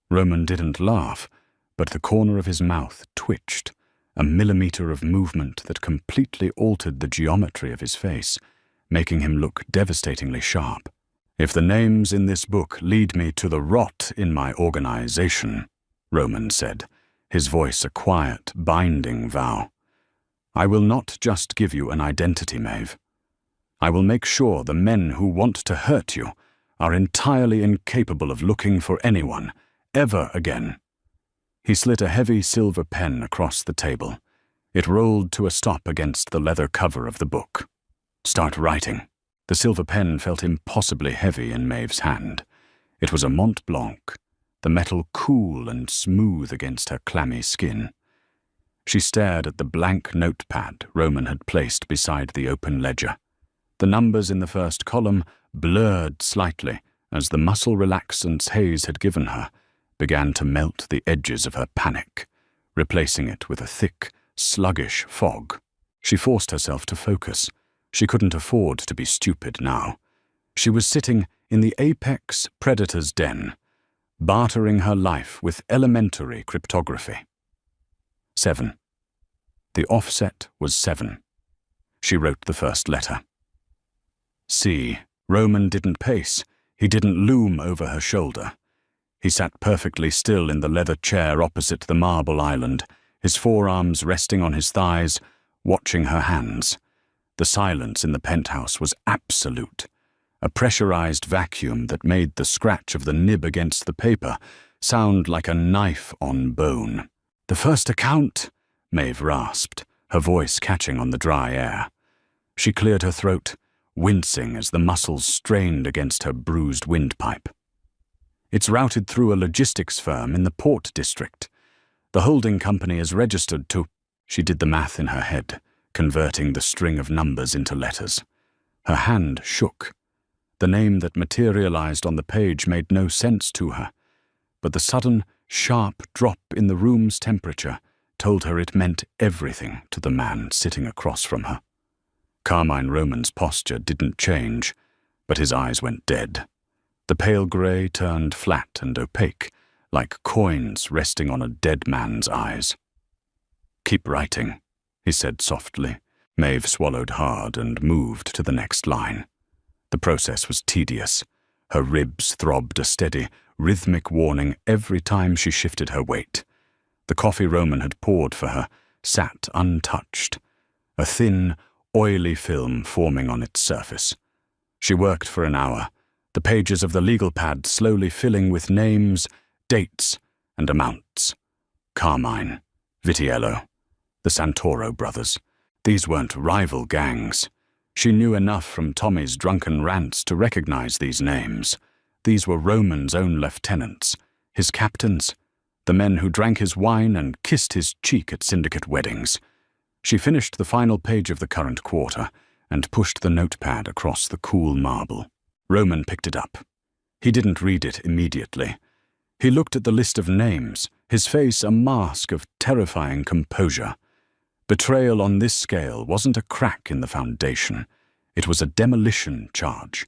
Roman didn't laugh, but the corner of his mouth twitched, a millimeter of movement that completely altered the geometry of his face, making him look devastatingly sharp. "If the names in this book lead me to the rot in my organization," Roman said, his voice a quiet, binding vow, "I will not just give you an identity, Maeve. I will make sure the men who want to hurt you are entirely incapable of looking for anyone, ever again." He slid a heavy silver pen across the table. It rolled to a stop against the leather cover of the book. "Start writing." The silver pen felt impossibly heavy in Maeve's hand. It was a Mont Blanc, the metal cool and smooth against her clammy skin. She stared at the blank notepad Roman had placed beside the open ledger. The numbers in the first column blurred slightly as the muscle relaxants Hayes had given her began to melt the edges of her panic, replacing it with a thick, sluggish fog. She forced herself to focus. She couldn't afford to be stupid now. She was sitting in the apex predator's den, bartering her life with elementary cryptography. 7. The offset was 7. She wrote the first letter. C. Roman didn't pace. He didn't loom over her shoulder. He sat perfectly still in the leather chair opposite the marble island, his forearms resting on his thighs, watching her hands. The silence in the penthouse was absolute, a pressurized vacuum that made the scratch of the nib against the paper sound like a knife on bone. "The first account," Maeve rasped, her voice catching on the dry air. She cleared her throat, wincing as the muscles strained against her bruised windpipe. "It's routed through a logistics firm in the Port District. The holding company is registered to—" She did the math in her head, converting the string of numbers into letters. Her hand shook. The name that materialized on the page made no sense to her, but the sudden, sharp drop in the room's temperature told her it meant everything to the man sitting across from her. Carmine Roman's posture didn't change, But his eyes went dead. The pale grey turned flat and opaque, like coins resting on a dead man's eyes. "Keep writing," he said softly. Maeve swallowed hard and moved to the next line. The process was tedious. Her ribs throbbed a steady, rhythmic warning every time she shifted her weight. The coffee Roman had poured for her sat untouched, a thin, oily film forming on its surface. She worked for an hour, the pages of the legal pad slowly filling with names, dates, and amounts. Carmine, Vitiello, the Santoro brothers. These weren't rival gangs. She knew enough from Tommy's drunken rants to recognize these names. These were Roman's own lieutenants, his captains, the men who drank his wine and kissed his cheek at syndicate weddings. She finished the final page of the current quarter and pushed the notepad across the cool marble. Roman picked it up. He didn't read it immediately. He looked at the list of names, his face a mask of terrifying composure. Betrayal on this scale wasn't a crack in the foundation. It was a demolition charge.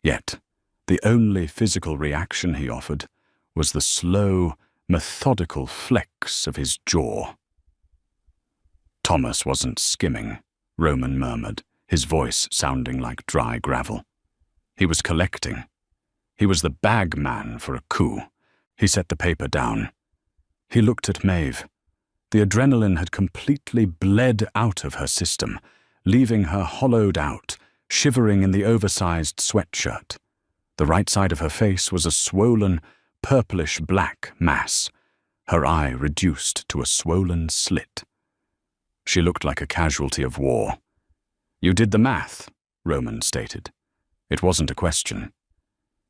Yet, the only physical reaction he offered was the slow, methodical flex of his jaw. "Thomas wasn't skimming," Roman murmured, his voice sounding like dry gravel. "He was collecting. He was the bag man for a coup." He set the paper down. He looked at Maeve. The adrenaline had completely bled out of her system, leaving her hollowed out, shivering in the oversized sweatshirt. The right side of her face was a swollen, purplish-black mass, her eye reduced to a swollen slit. She looked like a casualty of war. "You did the math," Roman stated. It wasn't a question.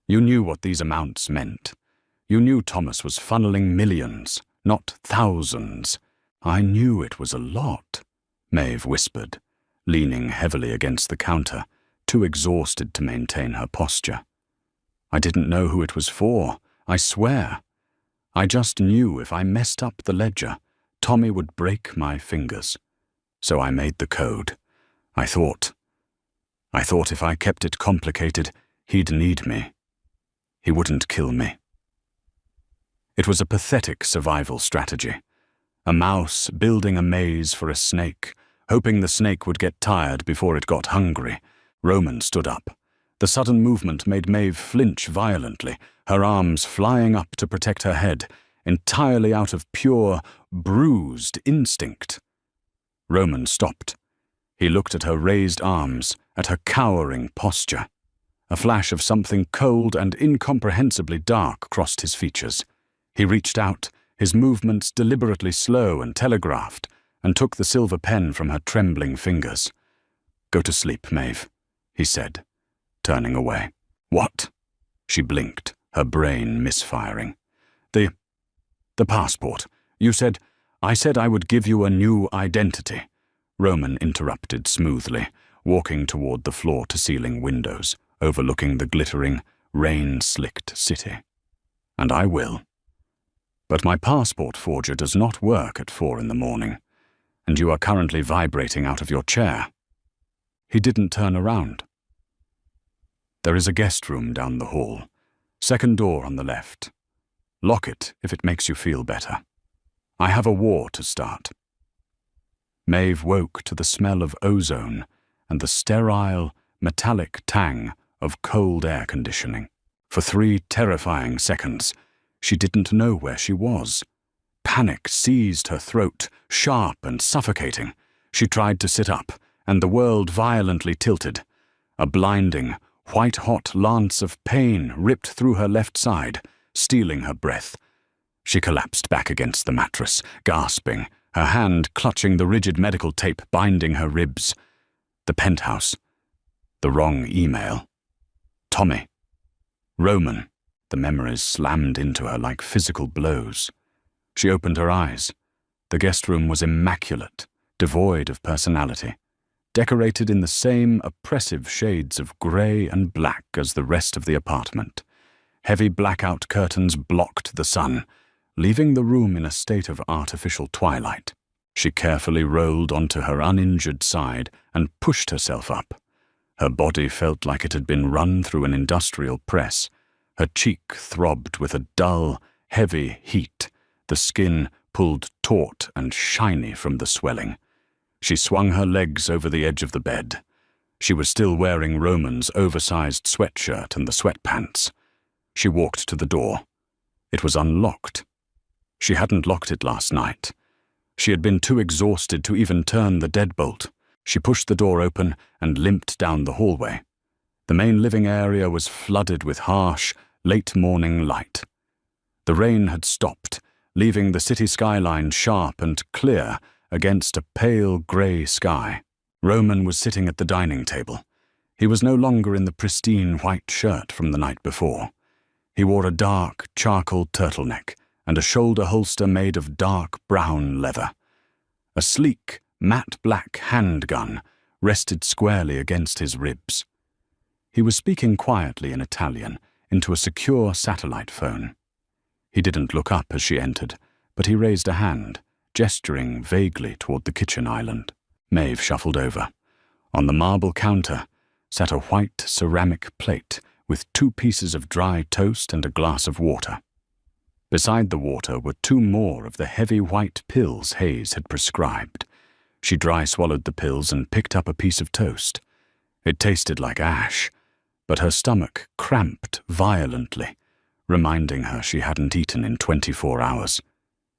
"You knew what these amounts meant. You knew Thomas was funneling millions, not thousands." "I knew it was a lot," Maeve whispered, leaning heavily against the counter, too exhausted to maintain her posture. "I didn't know who it was for, I swear. I just knew if I messed up the ledger, Tommy would break my fingers. So I made the code. I thought if I kept it complicated, he'd need me. He wouldn't kill me." It was a pathetic survival strategy. A mouse building a maze for a snake, hoping the snake would get tired before it got hungry. Roman stood up. The sudden movement made Maeve flinch violently, her arms flying up to protect her head, entirely out of pure, bruised instinct. Roman stopped. He looked at her raised arms, at her cowering posture. A flash of something cold and incomprehensibly dark crossed his features. He reached out, his movements deliberately slow and telegraphed, and took the silver pen from her trembling fingers. "Go to sleep, Maeve," he said, turning away. "What?" She blinked, her brain misfiring. The passport. I said I would give you a new identity," Roman interrupted smoothly, walking toward the floor-to-ceiling windows, overlooking the glittering, rain-slicked city. "And I will. But my passport forger does not work at 4 a.m, and you are currently vibrating out of your chair." He didn't turn around. "There is a guest room down the hall. Second door on the left. Lock it if it makes you feel better. I have a war to start." Maeve woke to the smell of ozone and the sterile, metallic tang of cold air conditioning. For 3 terrifying seconds, she didn't know where she was. Panic seized her throat, sharp and suffocating. She tried to sit up, and the world violently tilted. A blinding, white-hot lance of pain ripped through her left side, stealing her breath. She collapsed back against the mattress, gasping, her hand clutching the rigid medical tape binding her ribs. The penthouse. The wrong email. Tommy. Roman. The memories slammed into her like physical blows. She opened her eyes. The guest room was immaculate, devoid of personality, decorated in the same oppressive shades of grey and black as the rest of the apartment. Heavy blackout curtains blocked the sun, leaving the room in a state of artificial twilight. She carefully rolled onto her uninjured side and pushed herself up. Her body felt like it had been run through an industrial press. Her cheek throbbed with a dull, heavy heat, the skin pulled taut and shiny from the swelling. She swung her legs over the edge of the bed. She was still wearing Roman's oversized sweatshirt and the sweatpants. She walked to the door. It was unlocked. She hadn't locked it last night. She had been too exhausted to even turn the deadbolt. She pushed the door open and limped down the hallway. The main living area was flooded with harsh, late-morning light. The rain had stopped, leaving the city skyline sharp and clear against a pale grey sky. Roman was sitting at the dining table. He was no longer in the pristine white shirt from the night before. He wore a dark, charcoal turtleneck and a shoulder holster made of dark brown leather. A sleek, matte black handgun rested squarely against his ribs. He was speaking quietly in Italian into a secure satellite phone. He didn't look up as she entered, but he raised a hand, gesturing vaguely toward the kitchen island. Maeve shuffled over. On the marble counter sat a white ceramic plate with 2 pieces of dry toast and a glass of water. Beside the water were 2 more of the heavy white pills Hayes had prescribed. She dry swallowed the pills and picked up a piece of toast. It tasted like ash, but her stomach cramped violently, reminding her she hadn't eaten in 24 hours.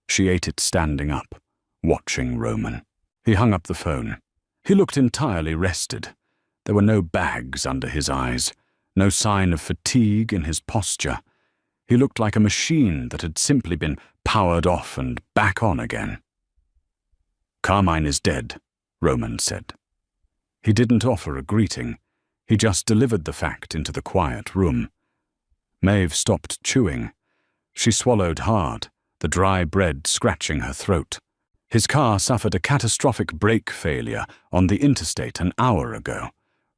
She ate it standing up, watching Roman. He hung up the phone. He looked entirely rested. There were no bags under his eyes, no sign of fatigue in his posture. He looked like a machine that had simply been powered off and back on again. "Carmine is dead," Roman said. He didn't offer a greeting. He just delivered the fact into the quiet room. Maeve stopped chewing. She swallowed hard, the dry bread scratching her throat. His car suffered a catastrophic brake failure on the interstate an hour ago,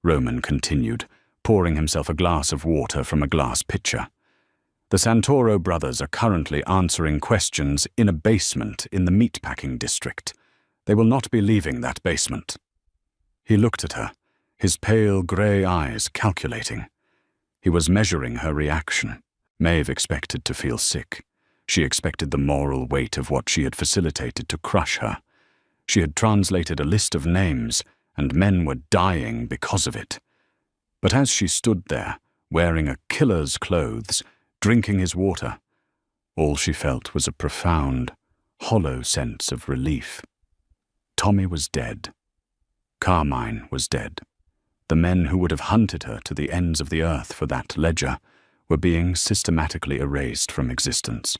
Roman continued, pouring himself a glass of water from a glass pitcher. The Santoro brothers are currently answering questions in a basement in the meatpacking district. They will not be leaving that basement. He looked at her, his pale grey eyes calculating. He was measuring her reaction. Maeve expected to feel sick. She expected the moral weight of what she had facilitated to crush her. She had translated a list of names, and men were dying because of it. But as she stood there, wearing a killer's clothes, drinking his water, all she felt was a profound, hollow sense of relief. Tommy was dead. Carmine was dead. The men who would have hunted her to the ends of the earth for that ledger were being systematically erased from existence.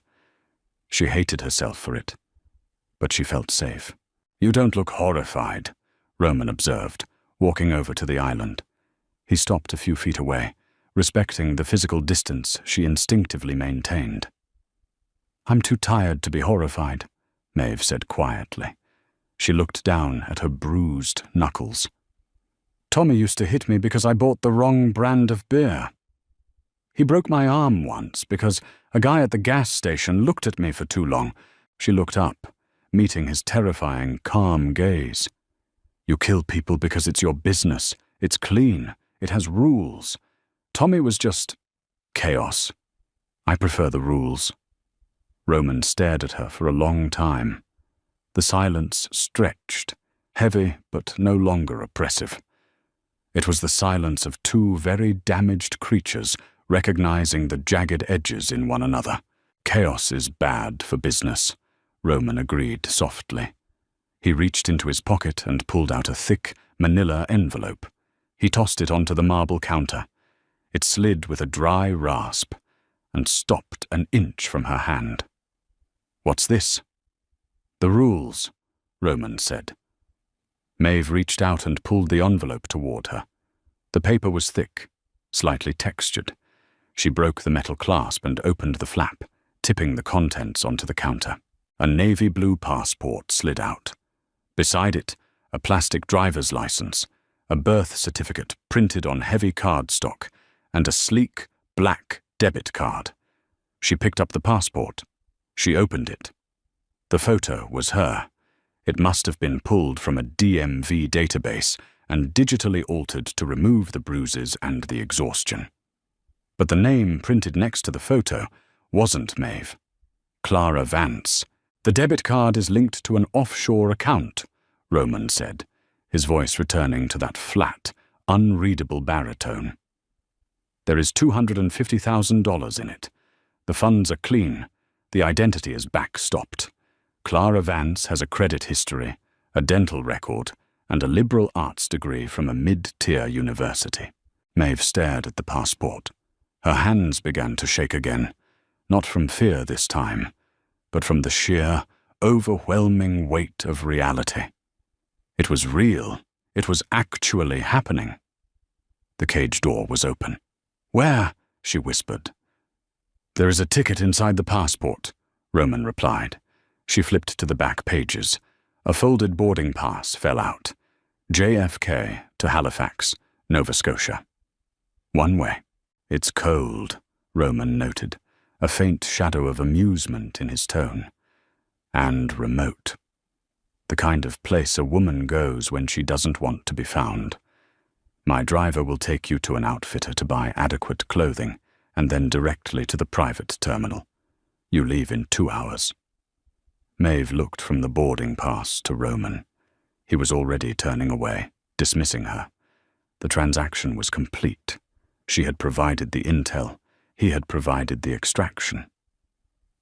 She hated herself for it, but she felt safe. "You don't look horrified," Roman observed, walking over to the island. He stopped a few feet away, respecting the physical distance she instinctively maintained. "I'm too tired to be horrified," Maeve said quietly. She looked down at her bruised knuckles. "Tommy used to hit me because I bought the wrong brand of beer. He broke my arm once because a guy at the gas station looked at me for too long." She looked up, meeting his terrifying, calm gaze. "You kill people because it's your business. It's clean. It has rules. Tommy was just chaos. I prefer the rules." Roman stared at her for a long time. The silence stretched, heavy but no longer oppressive. It was the silence of 2 very damaged creatures recognizing the jagged edges in one another. "Chaos is bad for business," Roman agreed softly. He reached into his pocket and pulled out a thick, manila envelope. He tossed it onto the marble counter. It slid with a dry rasp and stopped an inch from her hand. "What's this?" "The rules," Roman said. Maeve reached out and pulled the envelope toward her. The paper was thick, slightly textured. She broke the metal clasp and opened the flap, tipping the contents onto the counter. A navy blue passport slid out. Beside it, a plastic driver's license, a birth certificate printed on heavy cardstock, and a sleek, black debit card. She picked up the passport. She opened it. The photo was her. It must have been pulled from a DMV database and digitally altered to remove the bruises and the exhaustion. But the name printed next to the photo wasn't Maeve. Clara Vance. "The debit card is linked to an offshore account," Roman said, his voice returning to that flat, unreadable baritone. "There is $250,000 in it. The funds are clean. The identity is backstopped. Clara Vance has a credit history, a dental record, and a liberal arts degree from a mid-tier university." Maeve stared at the passport. Her hands began to shake again, not from fear this time, but from the sheer, overwhelming weight of reality. It was real. It was actually happening. The cage door was open. "Where?" she whispered. "There is a ticket inside the passport," Roman replied. She flipped to the back pages. A folded boarding pass fell out. JFK to Halifax, Nova Scotia. "One way." "It's cold," Roman noted, a faint shadow of amusement in his tone. "And remote. The kind of place a woman goes when she doesn't want to be found. My driver will take you to an outfitter to buy adequate clothing, and then directly to the private terminal. You leave in 2 hours." Maeve looked from the boarding pass to Roman. He was already turning away, dismissing her. The transaction was complete. She had provided the intel. He had provided the extraction.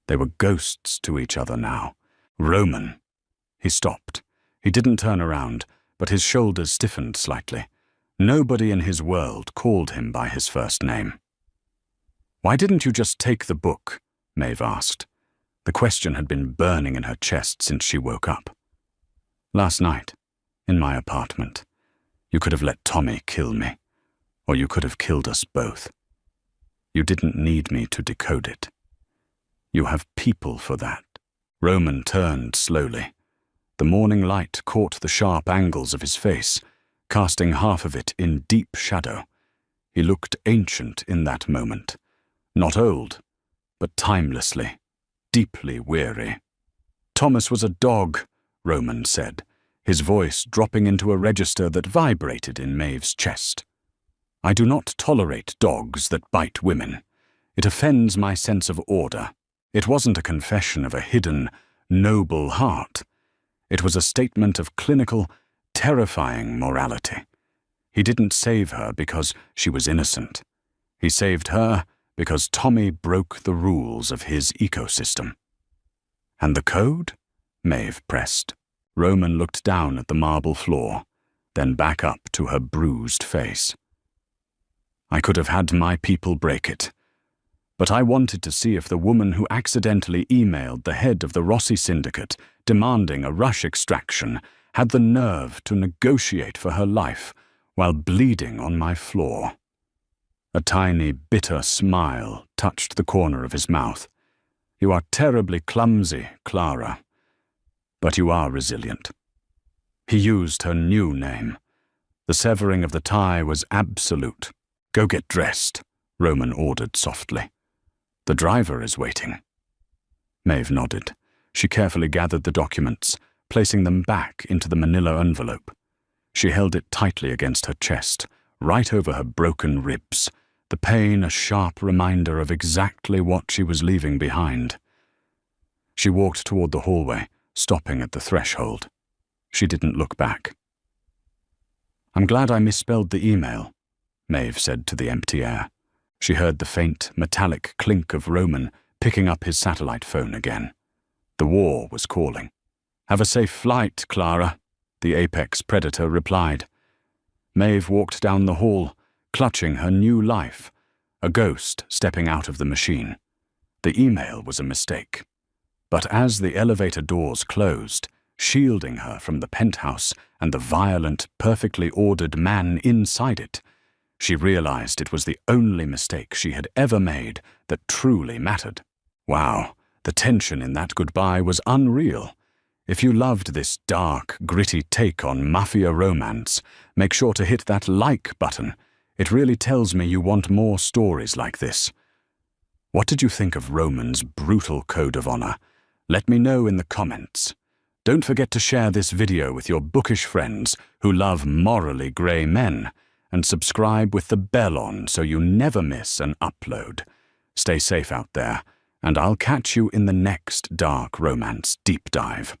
They were ghosts to each other now. "Roman." He stopped. He didn't turn around, but his shoulders stiffened slightly. Nobody in his world called him by his first name. "Why didn't you just take the book?" Maeve asked. The question had been burning in her chest since she woke up. "Last night, in my apartment. You could have let Tommy kill me, or you could have killed us both. You didn't need me to decode it. You have people for that." Roman turned slowly. The morning light caught the sharp angles of his face, casting half of it in deep shadow. He looked ancient in that moment. Not old, but timelessly, deeply weary. "Thomas was a dog," Roman said, his voice dropping into a register that vibrated in Maeve's chest. "I do not tolerate dogs that bite women. It offends my sense of order." It wasn't a confession of a hidden, noble heart. It was a statement of clinical, terrifying morality. He didn't save her because she was innocent. He saved her because Tommy broke the rules of his ecosystem. "And the code?" Maeve pressed. Roman looked down at the marble floor, then back up to her bruised face. "I could have had my people break it. But I wanted to see if the woman who accidentally emailed the head of the Rossi syndicate demanding a rush extraction had the nerve to negotiate for her life while bleeding on my floor." A tiny, bitter smile touched the corner of his mouth. "You are terribly clumsy, Clara. But you are resilient." He used her new name. The severing of the tie was absolute. "Go get dressed," Roman ordered softly. "The driver is waiting." Maeve nodded. She carefully gathered the documents, placing them back into the manila envelope. She held it tightly against her chest, right over her broken ribs, the pain a sharp reminder of exactly what she was leaving behind. She walked toward the hallway, stopping at the threshold. She didn't look back. "I'm glad I misspelled the email," Maeve said to the empty air. She heard the faint, metallic clink of Roman picking up his satellite phone again. The war was calling. "Have a safe flight, Clara," the apex predator replied. Maeve walked down the hall, clutching her new life, a ghost stepping out of the machine. The email was a mistake. But as the elevator doors closed, shielding her from the penthouse and the violent, perfectly ordered man inside it, she realized it was the only mistake she had ever made that truly mattered. Wow, the tension in that goodbye was unreal. If you loved this dark, gritty take on Mafia romance, make sure to hit that like button. It really tells me you want more stories like this. What did you think of Roman's brutal code of honor? Let me know in the comments. Don't forget to share this video with your bookish friends who love morally grey men, and subscribe with the bell on so you never miss an upload. Stay safe out there, and I'll catch you in the next dark romance deep dive.